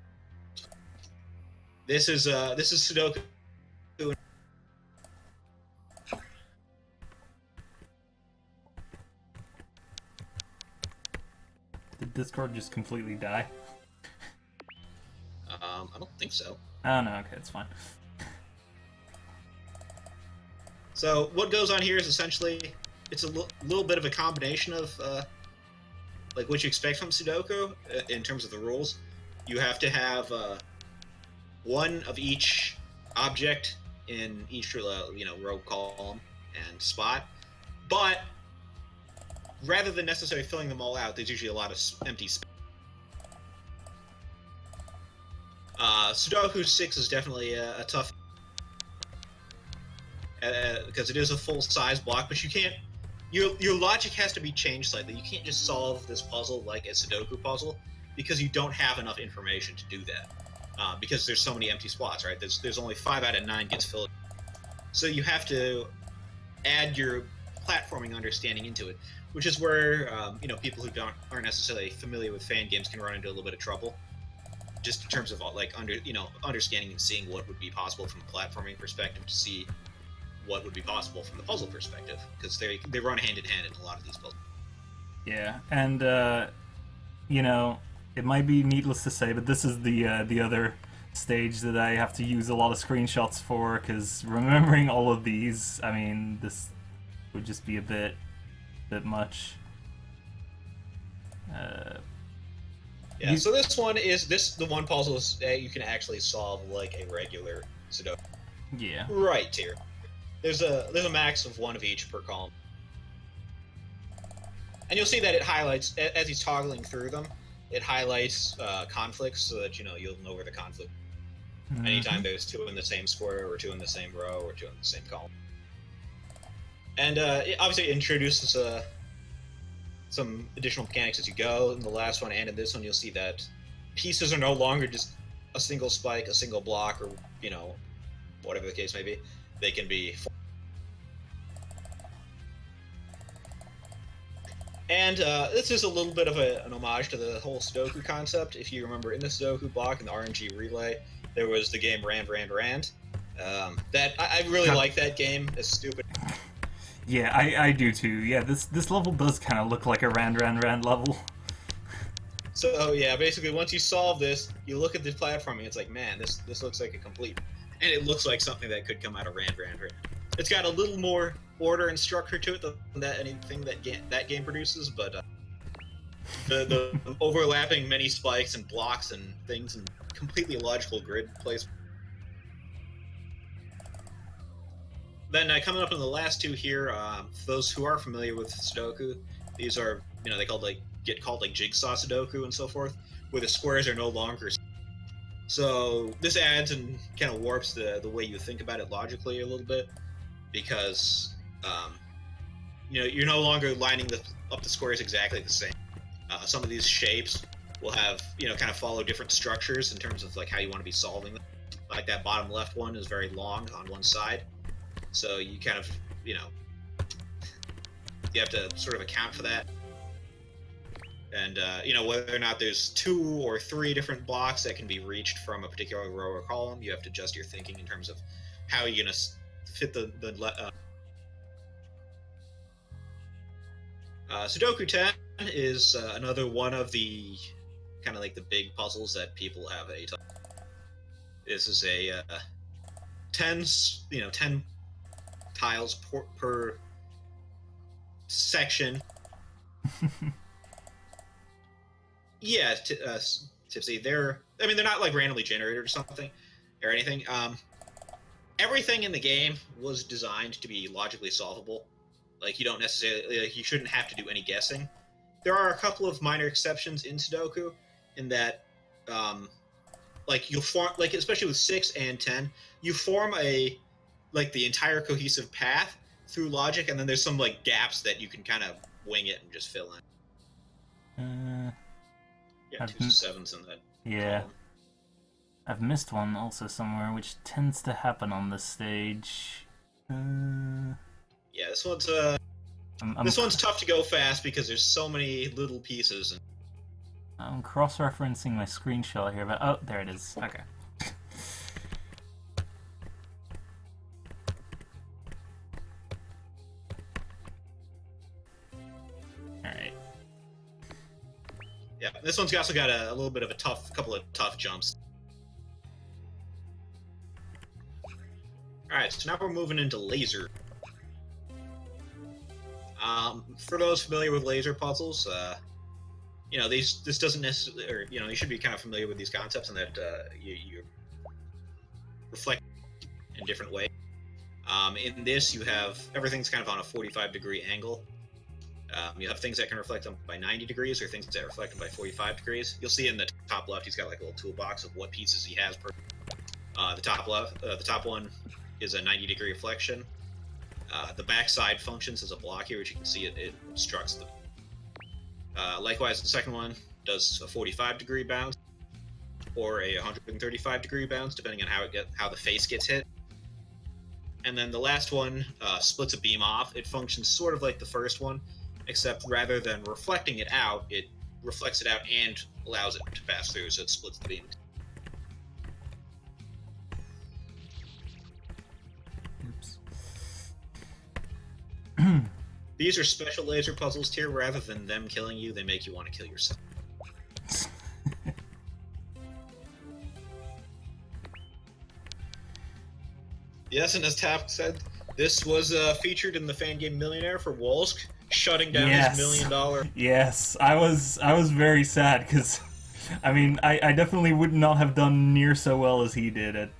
This is Sudoku. Did Discord just completely die? I don't think so. Oh no, okay, it's fine. So what goes on here is essentially, it's a little bit of a combination of what you expect from Sudoku in terms of the rules. You have to have one of each object in each row, column, and spot, but rather than necessarily filling them all out, there's usually a lot of empty space. Sudoku 6 is definitely a tough, because it is a full-size block, but you can't. Your logic has to be changed slightly. You can't just solve this puzzle like a Sudoku puzzle, because you don't have enough information to do that. Because there's so many empty spots, right? There's only 5 out of 9 gets filled. So you have to add your platforming understanding into it, which is where people who aren't necessarily familiar with fan games can run into a little bit of trouble, just in terms of understanding and seeing what would be possible from a platforming perspective to see what would be possible from the puzzle perspective, because they run hand in hand in a lot of these puzzles. Yeah, and it might be needless to say, but this is the other stage that I have to use a lot of screenshots for, because remembering all of these, I mean, this would just be a bit much. Yeah, so this one is the one puzzle that you can actually solve like a regular Sudoku. Yeah. Right here. There's a max of one of each per column. And you'll see that it highlights, as he's toggling through them, it highlights conflicts so that you'll know where the conflict. Mm-hmm. Anytime there's 2 in the same square, or 2 in the same row, or 2 in the same column. And it obviously introduces some additional mechanics as you go. In the last one and in this one, you'll see that pieces are no longer just a single spike, a single block, or whatever the case may be. They can be. And this is a little bit of an homage to the whole Sudoku concept. If you remember, in the Sudoku block in the RNG relay, there was the game Rand. That I really like that game. It's stupid. Yeah, I do too. Yeah, this level does kind of look like a Rand level. So yeah, basically, once you solve this, you look at the platforming. It's like, man, this looks like a complete, and it looks like something that could come out of Rand. It's got a little more order and structure to it than anything that game produces, but the overlapping many spikes and blocks and things and completely illogical grid placement. Then coming up in the last two here, for those who are familiar with Sudoku, these are they get called like jigsaw Sudoku and so forth, where the squares are no longer. So this adds and kind of warps the way you think about it logically a little bit, because you're no longer lining up the squares exactly the same. Some of these shapes will have kind of follow different structures in terms of like how you want to be solving them. Like that bottom left one is very long on one side, so you kind of you have to sort of account for that. And whether or not there's 2 or 3 different blocks that can be reached from a particular row or column, you have to adjust your thinking in terms of how you're gonna fit the Sudoku 10 is another one of the kind of like the big puzzles that people have a ton. This is a 10 tiles per section. Yeah, Tipsy. They're not like randomly generated or something or anything. Everything in the game was designed to be logically solvable. Like, you don't necessarily, you shouldn't have to do any guessing. There are a couple of minor exceptions in Sudoku, in that, you'll form, especially with 6 and 10, you form the entire cohesive path through logic, and then there's some gaps that you can kind of wing it and just fill in. Yeah, 2 7s in that. Yeah. column. I've missed one also somewhere, which tends to happen on this stage. Yeah, this one's one's tough to go fast because there's so many little pieces. And I'm cross-referencing my screenshot here, but oh, there it is. Okay. Alright. Yeah, this one's also got a little bit of a couple of tough jumps. Alright, so now we're moving into laser. For those familiar with laser puzzles, this doesn't necessarily, or you should be kind of familiar with these concepts, and that you reflect in different ways. In this, you have everything's kind of on a 45-degree angle. You have things that can reflect them by 90 degrees, or things that reflect them by 45 degrees. You'll see in the top left, he's got like a little toolbox of what pieces he has per. The top one is a 90-degree reflection. The backside functions as a block here, which you can see it obstructs them. Likewise, the second one does a 45-degree bounce or a 135-degree bounce, depending on how the face gets hit. And then the last one splits a beam off. It functions sort of like the first one, except rather than reflecting it out, it reflects it out and allows it to pass through, so it splits the beam. These are special laser puzzles tier. Rather than them killing you, they make you want to kill yourself. Yes, and as Taft said, this was featured in the Fangame Millionaire for Wolsk, shutting down his $1 million. Yes, I was very sad because, I definitely would not have done near so well as he did at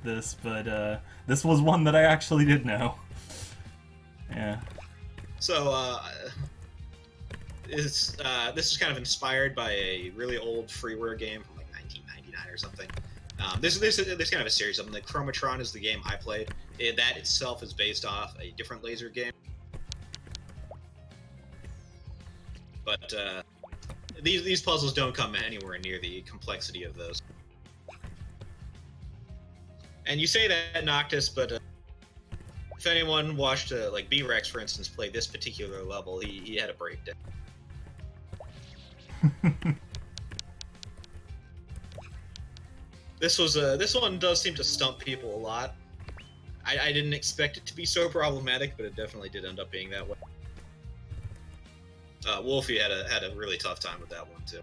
this, but this was one that I actually did know. Yeah. So, this is kind of inspired by a really old freeware game from like 1999 or something. There's kind of a series of them. The Chromatron is the game I played. That itself is based off a different laser game. But These puzzles don't come anywhere near the complexity of those. And you say that, Noctis, but if anyone watched like B-Rex, for instance, play this particular level, he had a breakdown. This one does seem to stump people a lot. I didn't expect it to be so problematic, but it definitely did end up being that way. Wolfie had a really tough time with that one too.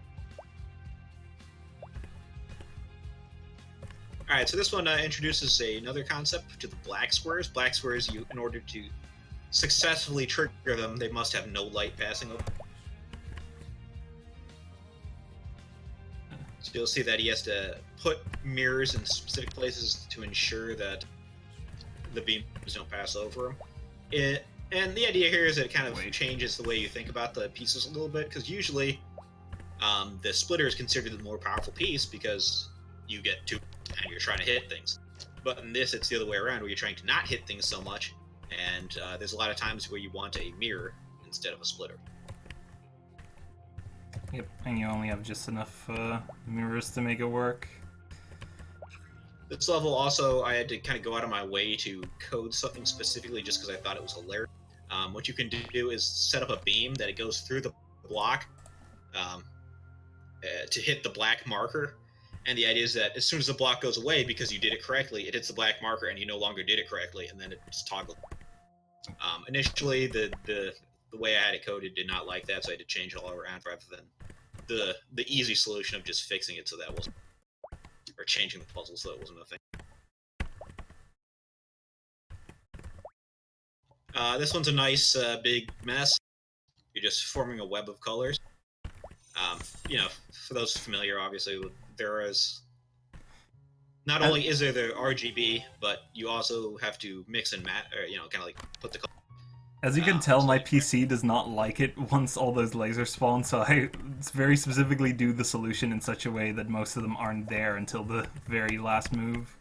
All right, so this one introduces another concept to the black squares. Black squares, in order to successfully trigger them, they must have no light passing over. So you'll see that he has to put mirrors in specific places to ensure that the beams don't pass over him. And the idea here is that it kind of changes the way you think about the pieces a little bit, because usually the splitter is considered the more powerful piece because you get to and you're trying to hit things. But in this, it's the other way around, where you're trying to not hit things so much, and there's a lot of times where you want a mirror instead of a splitter. Yep, and you only have just enough mirrors to make it work. This level also, I had to kind of go out of my way to code something specifically just because I thought it was hilarious. What you can do is set up a beam that it goes through the block to hit the black marker. And the idea is that as soon as the block goes away, because you did it correctly, it hits the black marker and you no longer did it correctly, and then it just toggled. Initially, the way I had it coded did not like that, so I had to change it all around rather than the easy solution of just fixing it so that wasn't, or changing the puzzle so it wasn't a thing. This one's a nice big mess. You're just forming a web of colors. You know, for those familiar, obviously, there is not only is there the RGB, but you also have to mix and match, or kind of like put the color. As you can tell, my PC does not like it once all those lasers spawn, so I very specifically do the solution in such a way that most of them aren't there until the very last move.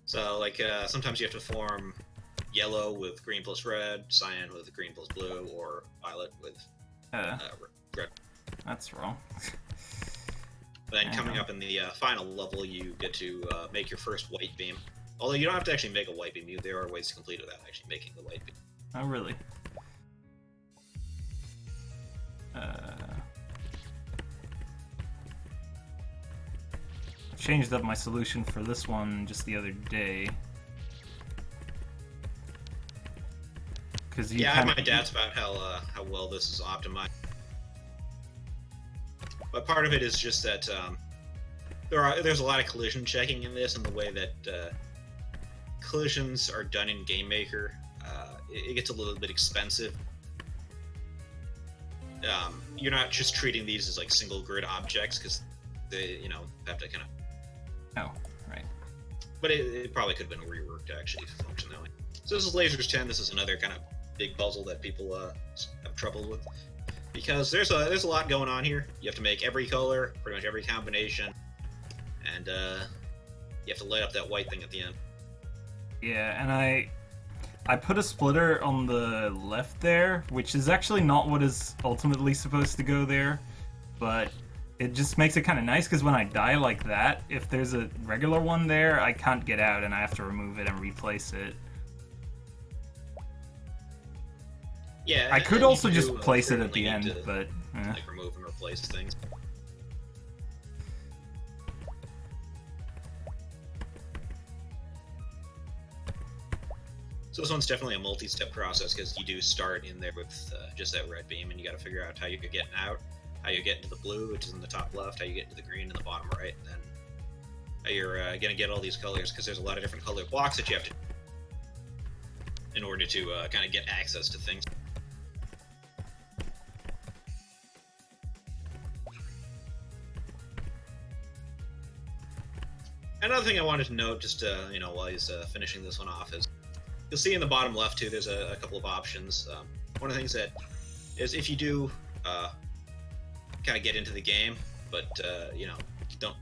So, like, sometimes you have to form yellow with green plus red, cyan with green plus blue, or violet with red. That's wrong. Then coming up in the final level, you get to make your first white beam. Although you don't have to actually make a white beam, there are ways to complete it without actually making the white beam. Oh, really? Changed up my solution for this one just the other day. Cause you I have my doubts about how well this is optimized. But part of it is just that there's a lot of collision checking in this, and the way that collisions are done in Game Maker, it gets a little bit expensive. You're not just treating these as like single grid objects, because they have to kind of. Oh, right. But it probably could have been reworked to actually function that way. So this is Lasers 10. This is another kind of big puzzle that people have trouble with, because there's a lot going on here. You have to make every color, pretty much every combination, and you have to light up that white thing at the end. Yeah, and I put a splitter on the left there, which is actually not what is ultimately supposed to go there, but it just makes it kind of nice, because when I die like that, if there's a regular one there, I can't get out and I have to remove it and replace it. Yeah, I could also just place it at the end, but like remove and replace things. So this one's definitely a multi-step process, because you do start in there with just that red beam, and you got to figure out how you're getting out, how you get into the blue, which is in the top left, how you get into the green in the bottom right, and then how you're gonna get all these colors, because there's a lot of different color blocks that you have to in order to kind of get access to things. Another thing I wanted to note, just while he's finishing this one off, is you'll see in the bottom left too, there's a couple of options. One of the things that is, if you do kind of get into the game, but don't,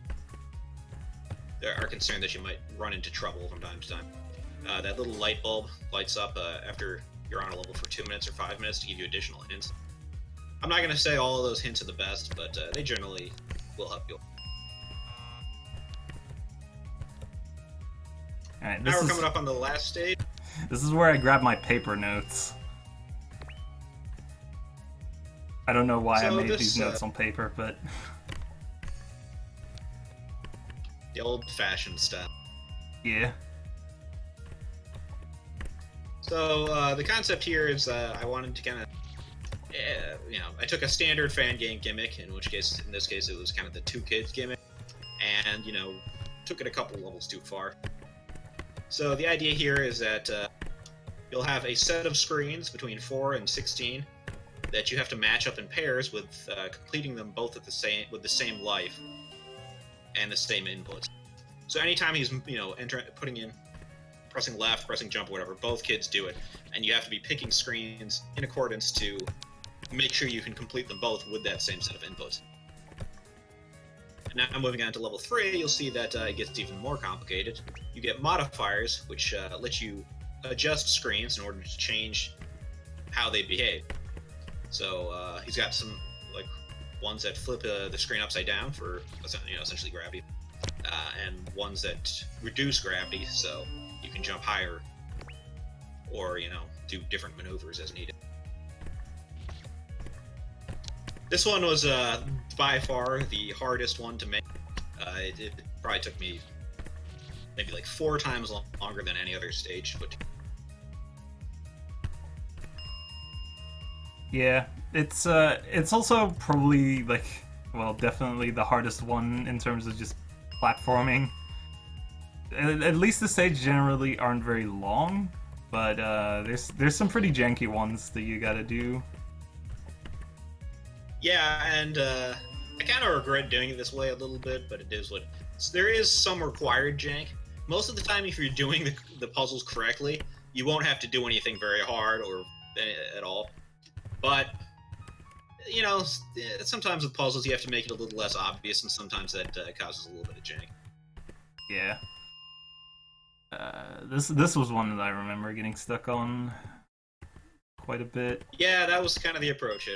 there are concerned that you might run into trouble from time to time. That little light bulb lights up after you're on a level for 2 minutes or 5 minutes to give you additional hints. I'm not going to say all of those hints are the best, but they generally will help you. Alright, Now we're coming up on the last stage. This is where I grab my paper notes. I don't know why I made these notes on paper, but... The old-fashioned style. Yeah. So, the concept here is I wanted to kind of... I took a standard fan game gimmick, in this case, it was kind of the two kids gimmick, and, took it a couple levels too far. So the idea here is that you'll have a set of screens between 4 and 16 that you have to match up in pairs with completing them both with the same life and the same inputs. So anytime he's pressing left, pressing jump, whatever, both kids do it, and you have to be picking screens in accordance to make sure you can complete them both with that same set of inputs. And now moving on to level 3, you'll see that it gets even more complicated. You get modifiers, which let you adjust screens in order to change how they behave. So he's got some ones that flip the screen upside down for essentially gravity, and ones that reduce gravity, so you can jump higher or do different maneuvers as needed. This one was by far the hardest one to make. It probably took me maybe 4 times longer than any other stage. But yeah, it's also probably definitely the hardest one in terms of just platforming. At least the stages generally aren't very long, but there's some pretty janky ones that you gotta do. Yeah, and I kind of regret doing it this way a little bit, but it is what... There is some required jank. Most of the time, if you're doing the puzzles correctly, you won't have to do anything very hard or at all. But, sometimes with puzzles you have to make it a little less obvious, and sometimes that causes a little bit of jank. Yeah. This was one that I remember getting stuck on quite a bit. Yeah, that was kind of the approach,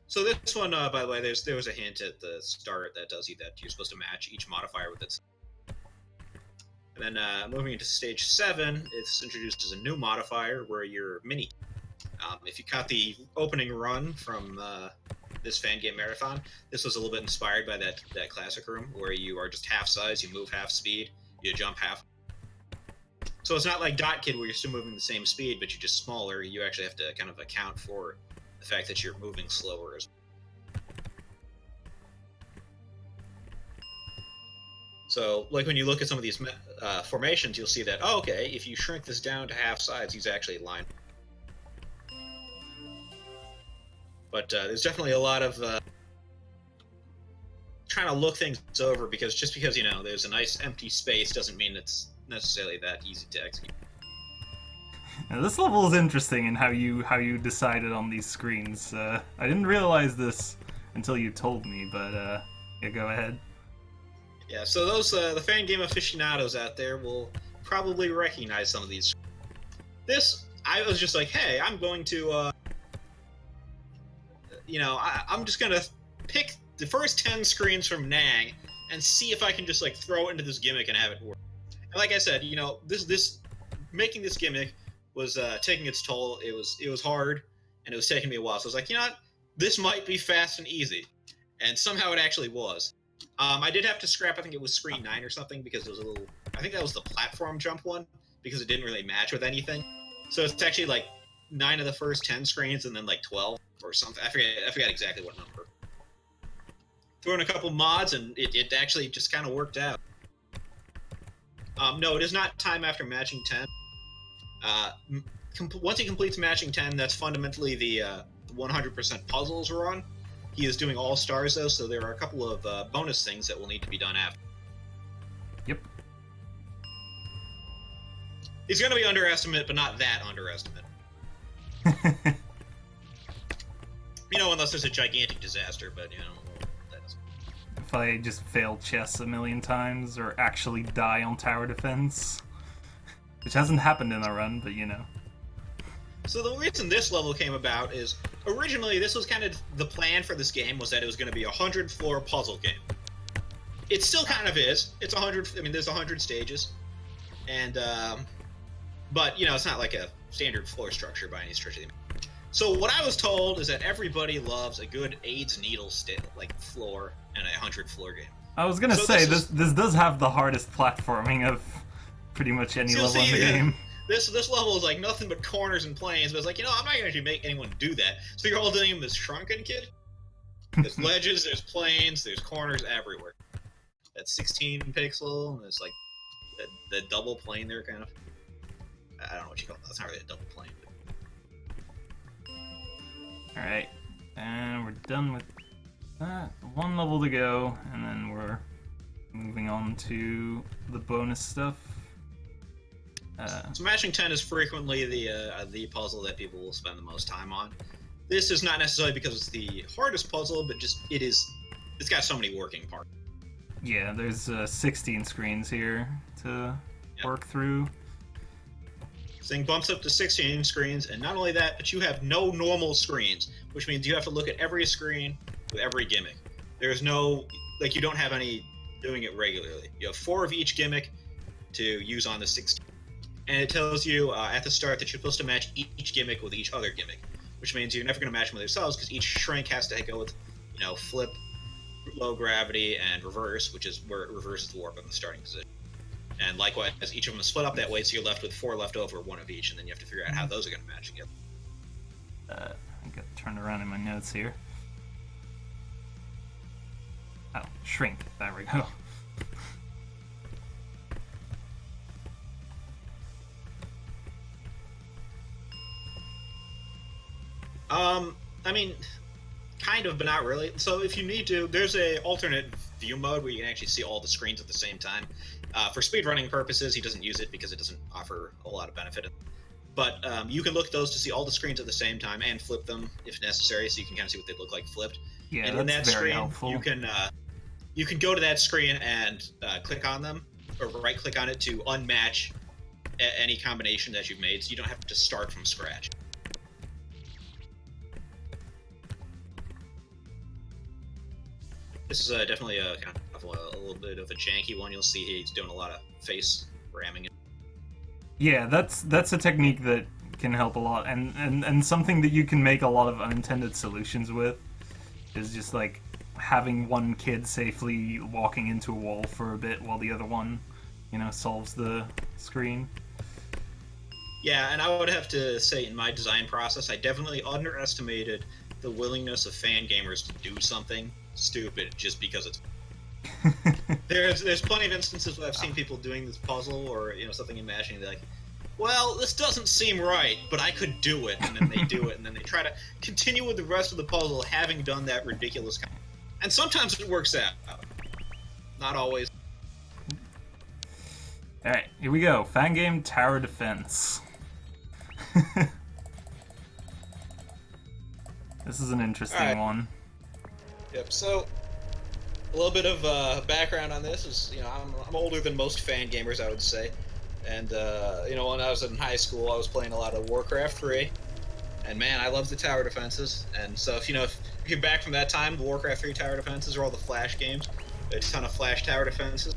So this one, by the way, there was a hint at the start that tells you that you're supposed to match each modifier with its. And then moving into stage 7, it's introduced as a new modifier where you're mini. If you caught the opening run from this Fangame Marathon, this was a little bit inspired by that classic room where you are just half size, you move half speed, you jump half. So it's not like Dot Kid where you're still moving the same speed, but you're just smaller. You actually have to kind of account for the fact that you're moving slower as well. So, when you look at some of these formations, you'll see that, if you shrink this down to half size, he's actually in line. But there's definitely a lot of trying to look things over, because just because, there's a nice empty space doesn't mean it's necessarily that easy to execute. Now, this level is interesting in how you decided on these screens. I didn't realize this until you told me, but yeah, go ahead. Yeah, so those the fan game aficionados out there will probably recognize some of these. This, I was just like, hey, I'm going to, I'm just gonna pick the first 10 screens from Nang and see if I can just throw it into this gimmick and have it work. And like I said, this making this gimmick was taking its toll. It was hard, and it was taking me a while. So I was like, this might be fast and easy, and somehow it actually was. I did have to scrap, I think it was screen 9 or something, because it was a little... I think that was the platform jump one, because it didn't really match with anything. So it's actually 9 of the first 10 screens, and then 12 or something. I forget exactly what number. Threw in a couple mods, and it actually just kind of worked out. No, it is not time after matching 10. Once he completes matching 10, that's fundamentally the 100% puzzles run. He is doing all stars though, so there are a couple of bonus things that will need to be done after. Yep. He's going to be underestimate, but not that underestimate. Unless there's a gigantic disaster, but that is. if I just fail chess a million times or actually die on tower defense. Which hasn't happened in a run, but you know. So the reason this level came about is, originally this was kind of the plan for this game, was that it was going to be a 100-floor puzzle game. It still kind of is. It's 100, I mean, there's 100 stages. And, but, you know, it's not like a standard floor structure by any stretch of the imagination. So what I was told is that everybody loves a good AIDS needle like floor in a 100-floor game. I was gonna say, this does have the hardest platforming of pretty much any level in the game. This level is like nothing but corners and planes, but it's like, you know, I'm not going to make anyone do that. So you're all doing this Shrunken Kid. There's ledges, there's planes, there's corners everywhere. That's 16 pixel, and it's like the double plane there, kind of. I don't know what you call it. That's not really a double plane. But... Alright, and we're done with that. One level to go, and then we're moving on to the bonus stuff. Smashing 10 is frequently the puzzle that people will spend the most time on. This is not necessarily because it's the hardest puzzle, but just it's got so many working parts. Yeah, there's 16 screens here to work through. This thing bumps up to 16 screens, and not only that, but you have no normal screens, which means you have to look at every screen with every gimmick. There's no, like, you don't have any doing it regularly. You have 4 of each gimmick to use on the 16. And it tells you at the start that you're supposed to match each gimmick with each other gimmick, which means you're never going to match them with yourselves because each shrink has to go with, you know, flip, low gravity, and reverse, which is where it reverses the warp in the starting position. And likewise, each of them is split up that way, so you're left with 4 left over, 1 of each, and then you have to figure out how those are going to match together. I got turned around in my notes here. Oh, shrink. There we go. I mean, kind of, but not really. So if you need to, there's a alternate view mode where you can actually see all the screens at the same time. For speedrunning purposes, he doesn't use it because it doesn't offer a lot of benefit. But you can look at those to see all the screens at the same time and flip them if necessary, so you can kind of see what they look like flipped. Yeah, and in that very screen, helpful. you can go to that screen and click on them, or right-click on it to unmatch any combination that you've made, so you don't have to start from scratch. This is definitely a kind of a little bit of a janky one. You'll see he's doing a lot of face ramming. Yeah, that's a technique that can help a lot, and something that you can make a lot of unintended solutions with is just like having one kid safely walking into a wall for a bit while the other one, you know, solves the screen. Yeah, and I would have to say in my design process, I definitely underestimated the willingness of fan gamers to do something stupid just because it's there's plenty of instances where I've seen people doing this puzzle or, you know, something imagining, like, well, this doesn't seem right, but I could do it, and then they do it, and then they try to continue with the rest of the puzzle having done that ridiculous kind. And sometimes it works out. Not always. Alright, here we go. Fangame Tower Defense. This is an interesting one. Yep, so a little bit of background on this is, you know, I'm older than most fan gamers, I would say. And, you know, when I was in high school, I was playing a lot of Warcraft 3. And, man, I love the tower defenses. And so, if you're back from that time, the Warcraft 3 tower defenses are all the Flash games. A ton of Flash tower defenses.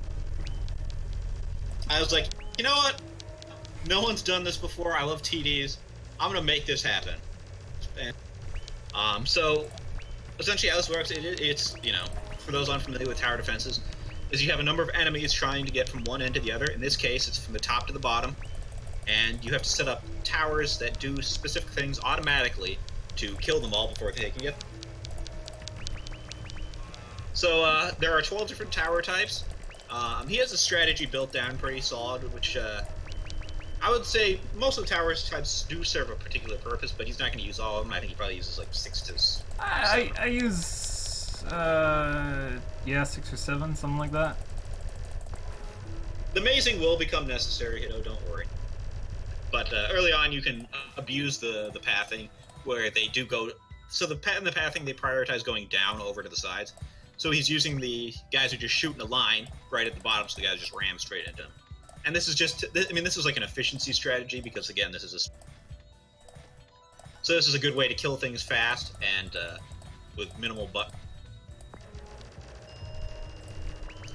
I was like, you know what? No one's done this before. I love TDs. I'm going to make this happen. And, so, essentially how this works, it's, you know, for those unfamiliar with tower defenses, is you have a number of enemies trying to get from one end to the other. In this case, it's from the top to the bottom. And you have to set up towers that do specific things automatically to kill them all before they can get them. So there are 12 different tower types. He has a strategy built down pretty solid, which I would say most of the tower types do serve a particular purpose, but he's not going to use all of them. I think he probably uses like 6 to 7. I use 6 or 7, something like that. The mazing will become necessary, you know, don't worry. But early on, you can abuse the pathing, where they do go. So in the pathing, they prioritize going down over to the sides. So he's using the guys who just shoot in a line right at the bottom, so the guys just ram straight into him. And this is just, I mean, this is like an efficiency strategy because, again, this is a... So this is a good way to kill things fast and with minimal butt.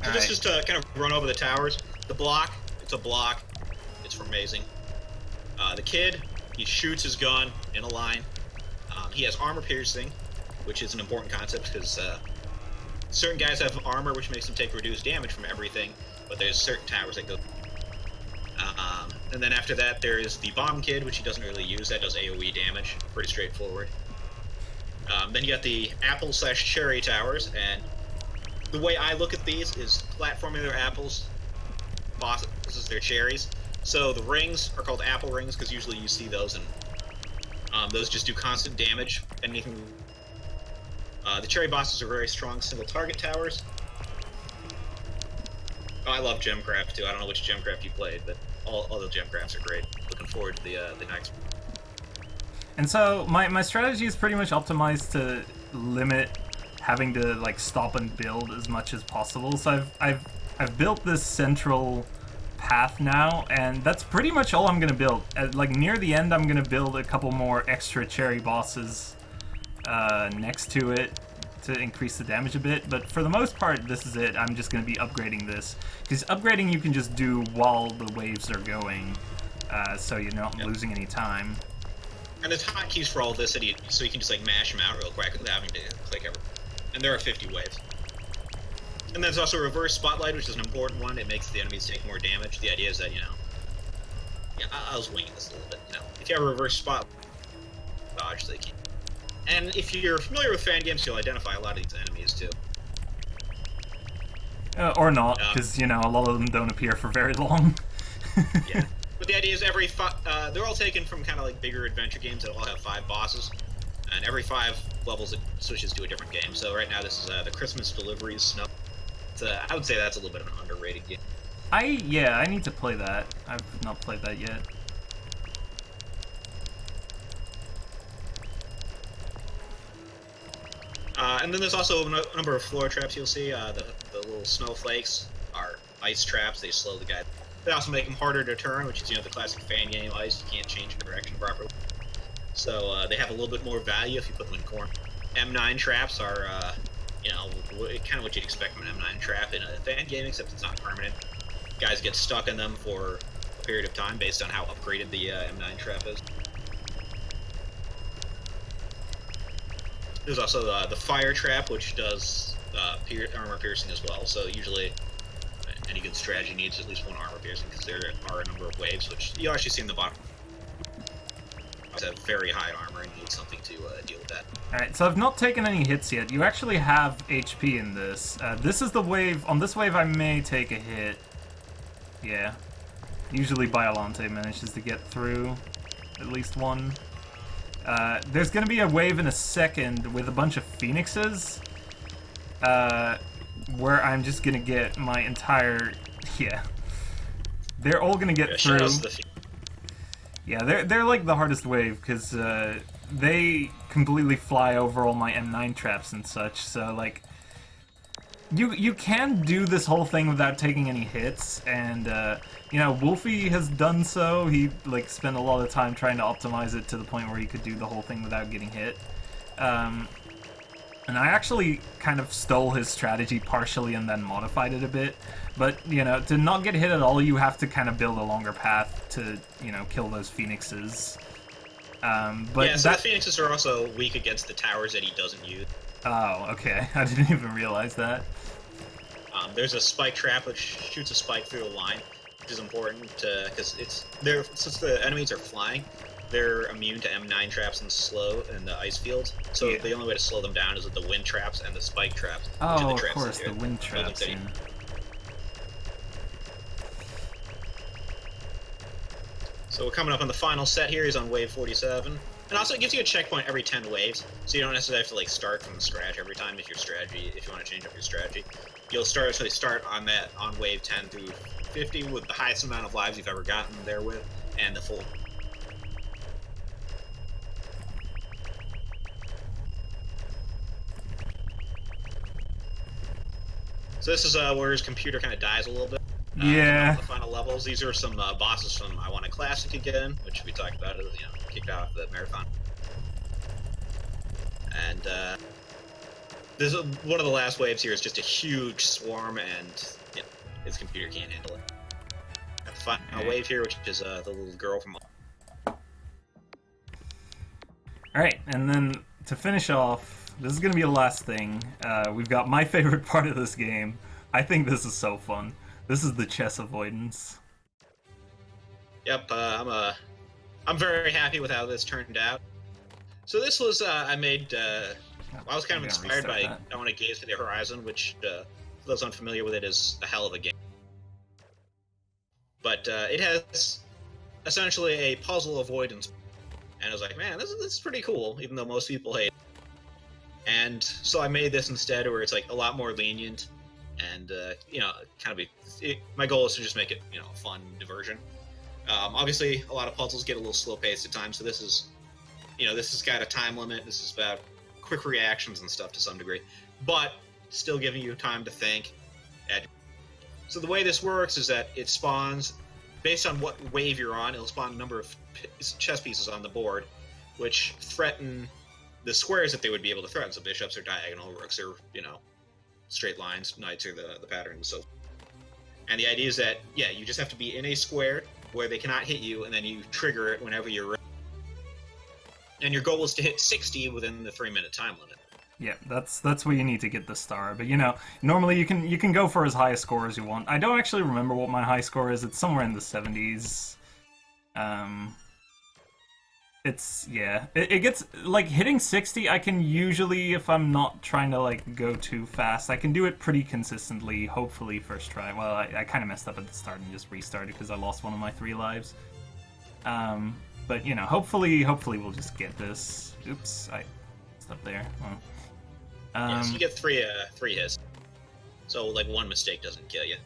So this is to kind of run over the towers. The block, it's a block. It's amazing. The kid, he shoots his gun in a line. He has armor piercing, which is an important concept because certain guys have armor, which makes them take reduced damage from everything, but there's certain towers that go... and then after that, there is the bomb kid, which he doesn't really use. That does AoE damage. Pretty straightforward. Then you got the apple/cherry towers, and the way I look at these is platforming their apples, bosses their cherries. So the rings are called apple rings because usually you see those, and those just do constant damage. Anything. The cherry bosses are very strong single target towers. Oh, I love Gemcraft too. I don't know which Gemcraft you played, but all the Gemcrafts are great. Looking forward to the next. And so my strategy is pretty much optimized to limit having to like stop and build as much as possible. So I've built this central path now, and that's pretty much all I'm gonna build. Like near the end, I'm gonna build a couple more extra cherry bosses next to it to increase the damage a bit, but for the most part, this is it. I'm just going to be upgrading this, because upgrading you can just do while the waves are going, so you're not losing any time. And there's hotkeys for all this, so you can just like mash them out real quick without having to click every. And there are 50 waves. And there's also reverse spotlight, which is an important one. It makes the enemies take more damage. The idea is that, you know, yeah, I was winging this a little bit. You know, if you have a reverse spot dodge, they keep. And if you're familiar with Fangames, you'll identify a lot of these enemies too. Or not, because, you know, a lot of them don't appear for very long. Yeah. But the idea is they're all taken from kind of like bigger adventure games that all have 5 bosses. And every 5 levels it switches to a different game. So right now this is the Christmas Deliveries Snow. I would say that's a little bit of an underrated game. I need to play that. I've not played that yet. And then there's also a number of floor traps you'll see. The little snowflakes are ice traps. They slow the guy. They also make them harder to turn, which is, you know, the classic Fangame ice. You can't change the direction properly. So they have a little bit more value if you put them in corn. M9 traps are, you know, kind of what you'd expect from an M9 trap in a Fangame, except it's not permanent. Guys get stuck in them for a period of time based on how upgraded the M9 trap is. There's also the fire trap, which does armor piercing as well. So usually, any good strategy needs at least 1 armor piercing because there are a number of waves, which you actually see in the bottom. It's a very high armor and you need something to deal with that. Alright, so I've not taken any hits yet. You actually have HP in this. This is the wave. On this wave, I may take a hit. Yeah. Usually Biolante manages to get through at least one. There's gonna be a wave in a second with a bunch of phoenixes, where I'm just gonna get my entire... Yeah. They're all gonna get through. Yeah, they're like the hardest wave, because they completely fly over all my M9 traps and such, so like... You can do this whole thing without taking any hits, and, you know, Wolfie has done so. He, like, spent a lot of time trying to optimize it to the point where he could do the whole thing without getting hit. And I actually kind of stole his strategy partially and then modified it a bit. But, you know, to not get hit at all, you have to kind of build a longer path to, you know, kill those phoenixes. But yeah, so the phoenixes are also weak against the towers that he doesn't use. Oh, okay. I didn't even realize that. There's a spike trap which shoots a spike through a line, which is important because since the enemies are flying, they're immune to M9 traps and the ice fields. So the only way to slow them down is with the wind traps and the spike traps. Oh, of course, the wind traps. So we're coming up on the final set here. He's on wave 47. And also it gives you a checkpoint every 10 waves, so you don't necessarily have to like start from scratch every time if you want to change up your strategy. You'll start on wave 10 through 50 with the highest amount of lives you've ever gotten there with, and the full. So this is where his computer kind of dies a little bit. Yeah. The final levels. These are some bosses from I Want a Classic again, which we talked about. Kicked off the marathon. And this is one of the last waves here is just a huge swarm, and his computer can't handle it. Got the final wave here, which is the little girl from. Alright, and then to finish off, this is going to be the last thing. We've got my favorite part of this game. I think this is so fun. This is the chess avoidance. Yep, I'm very happy with how this turned out. So this was, I was kind of inspired by I Want to Gaze to the Horizon, which, for those unfamiliar with it, is a hell of a game. But it has essentially a puzzle avoidance. And I was like, man, this is pretty cool, even though most people hate it. And so I made this instead, where it's like a lot more lenient, and my goal is to just make it a fun diversion. Obviously, a lot of puzzles get a little slow paced at times, so this is got a time limit. This is about quick reactions and stuff to some degree, but still giving you time to think. So the way this works is that it spawns based on what wave you're on. It'll spawn a number of chess pieces on the board, which threaten the squares that they would be able to threaten. So bishops are diagonal, rooks are straight lines, knights are the pattern, and so forth. And the idea is that you just have to be in a square where they cannot hit you, and then you trigger it whenever you're ready. And your goal is to hit 60 within the 3-minute time limit. Yeah, that's what you need to get the star. But normally you can go for as high a score as you want. I don't actually remember what my high score is. It's somewhere in the 70s. It gets like hitting 60. I can usually, if I'm not trying to like go too fast, I can do it pretty consistently. Hopefully first try. Well, I kind of messed up at the start and just restarted because I lost one of my 3 lives. But hopefully we'll just get this. Oops, I messed up there. So you get 3 hits. So like one mistake doesn't kill you.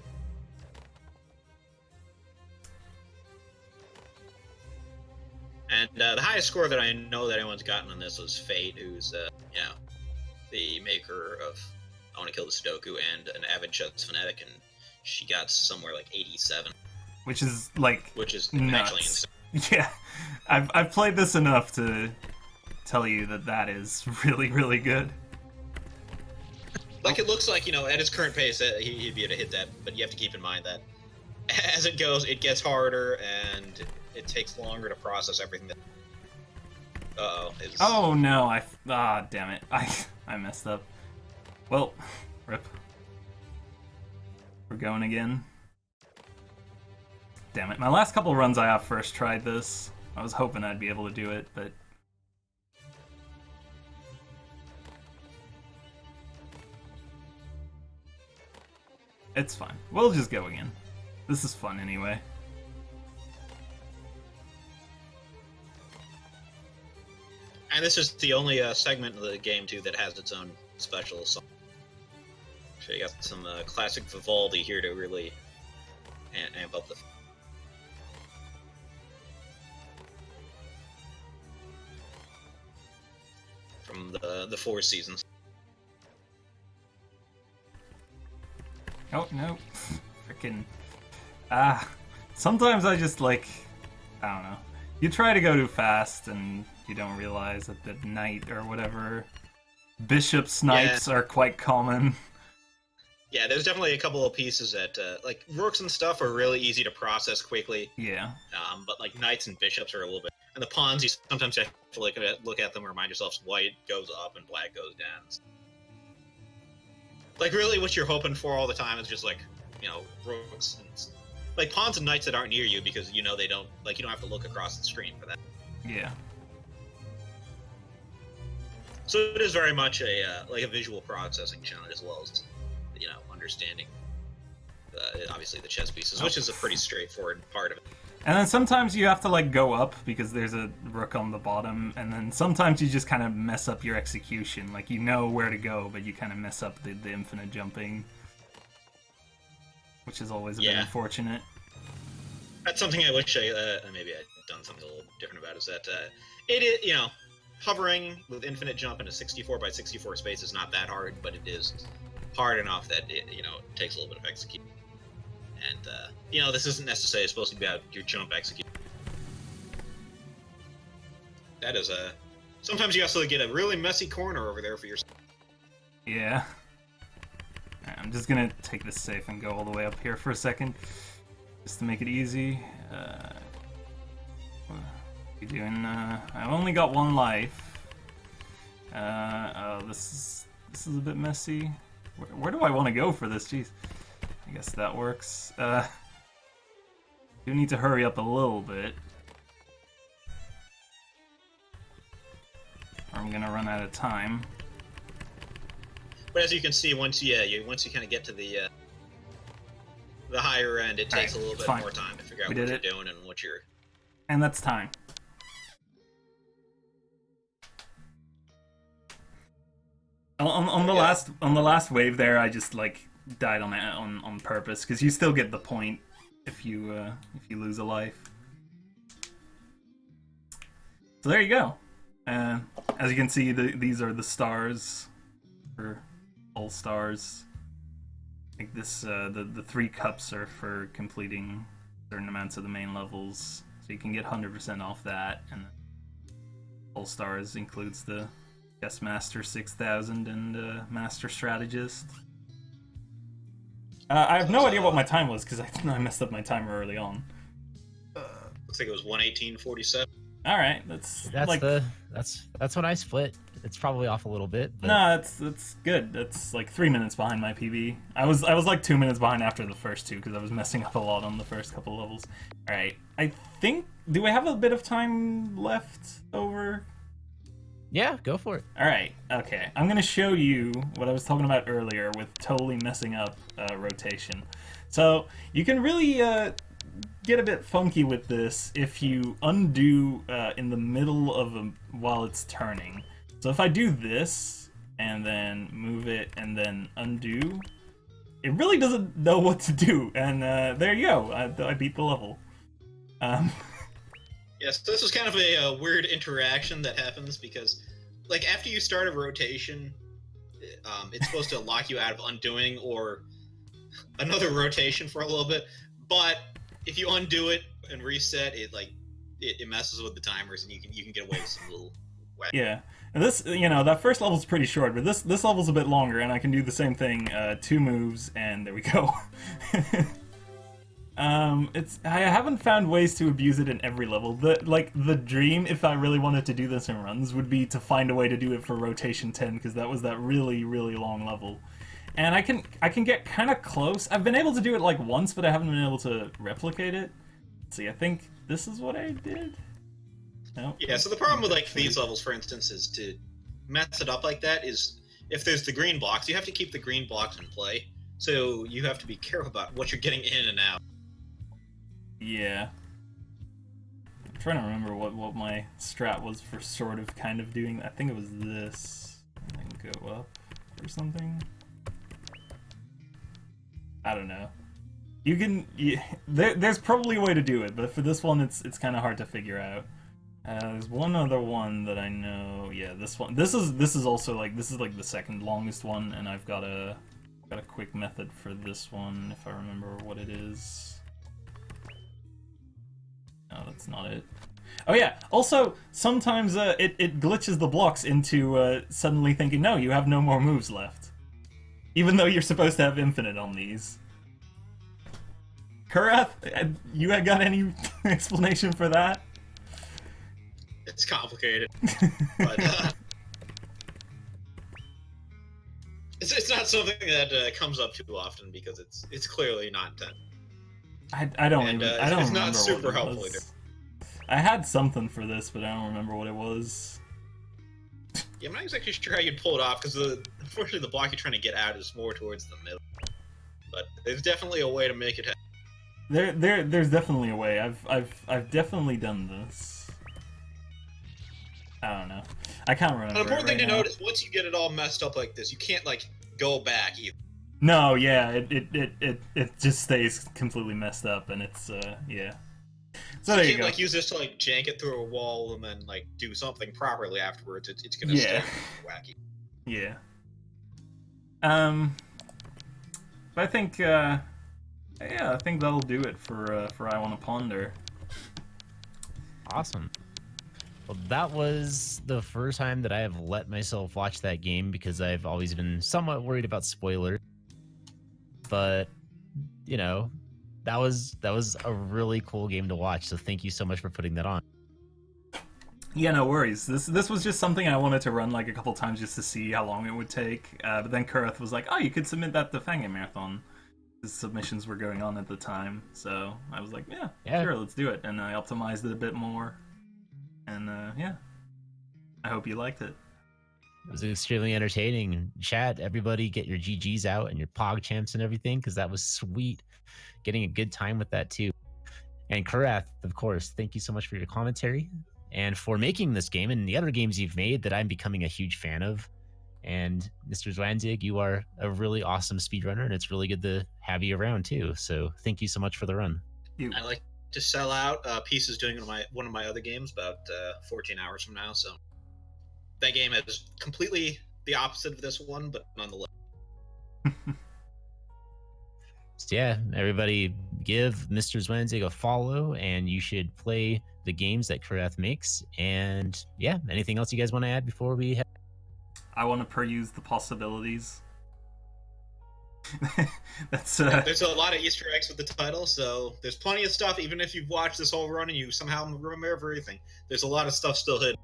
And the highest score that I know that anyone's gotten on this was Fate, who's the maker of I Want to Kill the Sudoku and an avid chess fanatic, and she got somewhere like 87, which is nuts. Actually insane. Yeah, I've played this enough to tell you that is really, really good. Like, it looks like, at his current pace, he'd be able to hit that, but you have to keep in mind that as it goes, it gets harder, and it takes longer to process everything that... Oh, no, damn it. I messed up. Well, rip. We're going again. Damn it. My last couple runs I first tried this. I was hoping I'd be able to do it, but... It's fine. We'll just go again. This is fun anyway. And this is the only segment of the game, too, that has its own special song. So you got some classic Vivaldi here to really amp up the... From the 4 seasons. Oh, no. Frickin'... sometimes I just, I don't know. You try to go too fast, and you don't realize that the knight or whatever... Bishop snipes are quite common. Yeah, there's definitely a couple of pieces that, rooks and stuff are really easy to process quickly. Yeah. But, knights and bishops are a little bit... And the pawns, you sometimes have to, look at them and remind yourself white goes up and black goes down. Really what you're hoping for all the time is just, rooks and... pawns and knights that aren't near you because, they don't... you don't have to look across the screen for that. Yeah. So it is very much a visual processing challenge as well as, understanding, obviously, the chess pieces, which is a pretty straightforward part of it. And then sometimes you have to, go up because there's a rook on the bottom, and then sometimes you just kind of mess up your execution. You know where to go, but you kind of mess up the infinite jumping, which is always a bit unfortunate. That's something I wish maybe I'd done something a little different about, is that it is, hovering with infinite jump in a 64 by 64 space is not that hard, but it is hard enough that it takes a little bit of execution. And this isn't necessarily supposed to be about your jump execution. That is a. Sometimes you also get a really messy corner over there for yourself. Yeah. Alright, I'm just gonna take this safe and go all the way up here for a second, just to make it easy. What are we doing? I've only got one life. Oh, this is a bit messy. Where do I want to go for this? Jeez. I guess that works. Do need to hurry up a little bit, or I'm gonna run out of time. But as you can see, once you kind of get to the higher end, it takes a little bit more time to figure out what you're doing and what you're. And that's time. On the last wave there, I just like died on purpose because you still get the point if you lose a life. So there you go. As you can see, these are the stars for all stars. Like this, the 3 cups are for completing certain amounts of the main levels, so you can get 100% off that. And all stars includes the Guest Master 6000 and Master Strategist. I have no idea what my time was because I messed up my timer early on. Looks like it was 1:18:47. All right, that's when I split. It's probably off a little bit. But... No, that's good. That's like 3 minutes behind my PB. I was like 2 minutes behind after the first 2 because I was messing up a lot on the first couple levels. All right, I think. Do we have a bit of time left over? Yeah, go for it. All right, okay. I'm gonna show you what I was talking about earlier with totally messing up rotation. So you can really get a bit funky with this if you undo in the middle of while it's turning. So if I do this and then move it and then undo, it really doesn't know what to do. And there you go. I beat the level. Yes, this is kind of a weird interaction that happens because, like, after you start a rotation, it's supposed to lock you out of undoing or another rotation for a little bit. But if you undo it and reset, it messes with the timers, and you can get away with some little whack. Yeah, and this, that first level's pretty short, but this level's a bit longer, and I can do the same thing, 2 moves, and there we go. I haven't found ways to abuse it in every level. The dream, if I really wanted to do this in runs, would be to find a way to do it for rotation 10, because that was that really, really long level. And I can get kind of close. I've been able to do it like once, but I haven't been able to replicate it. Let's see, I think this is what I did. Nope. Yeah, so the problem with like these levels, for instance, is to mess it up like that is if there's the green blocks, you have to keep the green blocks in play. So you have to be careful about what you're getting in and out. Yeah. I'm trying to remember what my strat was for sort of kind of doing. I think it was this. And then go up or something. I don't know. You can. There's probably a way to do it, but for this one, it's kind of hard to figure out. There's one other one that I know. Yeah, this one. This is also like the second longest one, and I've got a quick method for this one if I remember what it is. No, that's not it. Oh yeah. Also, sometimes it glitches the blocks into suddenly thinking, no, you have no more moves left, even though you're supposed to have infinite on these. Kurath, you got any explanation for that? It's complicated, but it's not something that comes up too often because it's clearly not intended. I don't and, I don't it's remember not super what it helpful was. either. I had something for this, but I don't remember what it was. Yeah, I'm not exactly sure how you'd pull it off because unfortunately the block you're trying to get out is more towards the middle. But there's definitely a way to make it happen. There's definitely a way. I've definitely done this. I don't know. I can't remember. An important thing to now. note is once you get it all messed up like this, you can't like go back either. No, yeah, it just stays completely messed up, and it's yeah. So there you you can't go. like use this to like jank it through a wall and then like do something properly afterwards. It's gonna stay wacky. Yeah. But I think, I think that'll do it for I Want to Ponder. Awesome. Well, that was the first time that I have let myself watch that game because I've always been somewhat worried about spoilers. But, you know, that was a really cool game to watch. So thank you so much for putting that on. Yeah, no worries. This was just something I wanted to run like a couple times just to see how long it would take. But then Kurath was like, "Oh, you could submit that to Fangame Marathon." The submissions were going on at the time, so I was like, "Yeah, sure, let's do it." And I optimized it a bit more, and yeah, I hope you liked it. It was extremely entertaining. Chat, everybody, get your GGs out and your Pog champs and everything because that was sweet. Getting a good time with that too. And Kurath, of course, thank you so much for your commentary and for making this game and the other games you've made that I'm becoming a huge fan of. And Mr. Mrzwanzig, you are a really awesome speedrunner, and it's really good to have you around too. So thank you so much for the run. I like to sell out. Peace is doing one of my other games about 14 hours from now, so that game is completely the opposite of this one, but nonetheless. So yeah, everybody give Mr. Mrzwanzig a follow, and you should play the games that Kurath makes. And yeah, anything else you guys want to add before we head? I want to peruse the possibilities. That's There's a lot of Easter eggs with the title, so there's plenty of stuff. Even if you've watched this whole run and you somehow remember everything, there's a lot of stuff still hidden.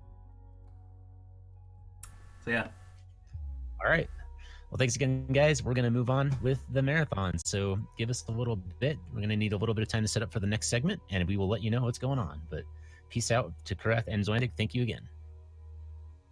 So yeah. All right. Well, thanks again, guys. We're going to move on with the marathon. So give us a little bit. We're going to need a little bit of time to set up for the next segment, and we will let you know what's going on. But peace out to Kurath and Mrzwanzig. Thank you again.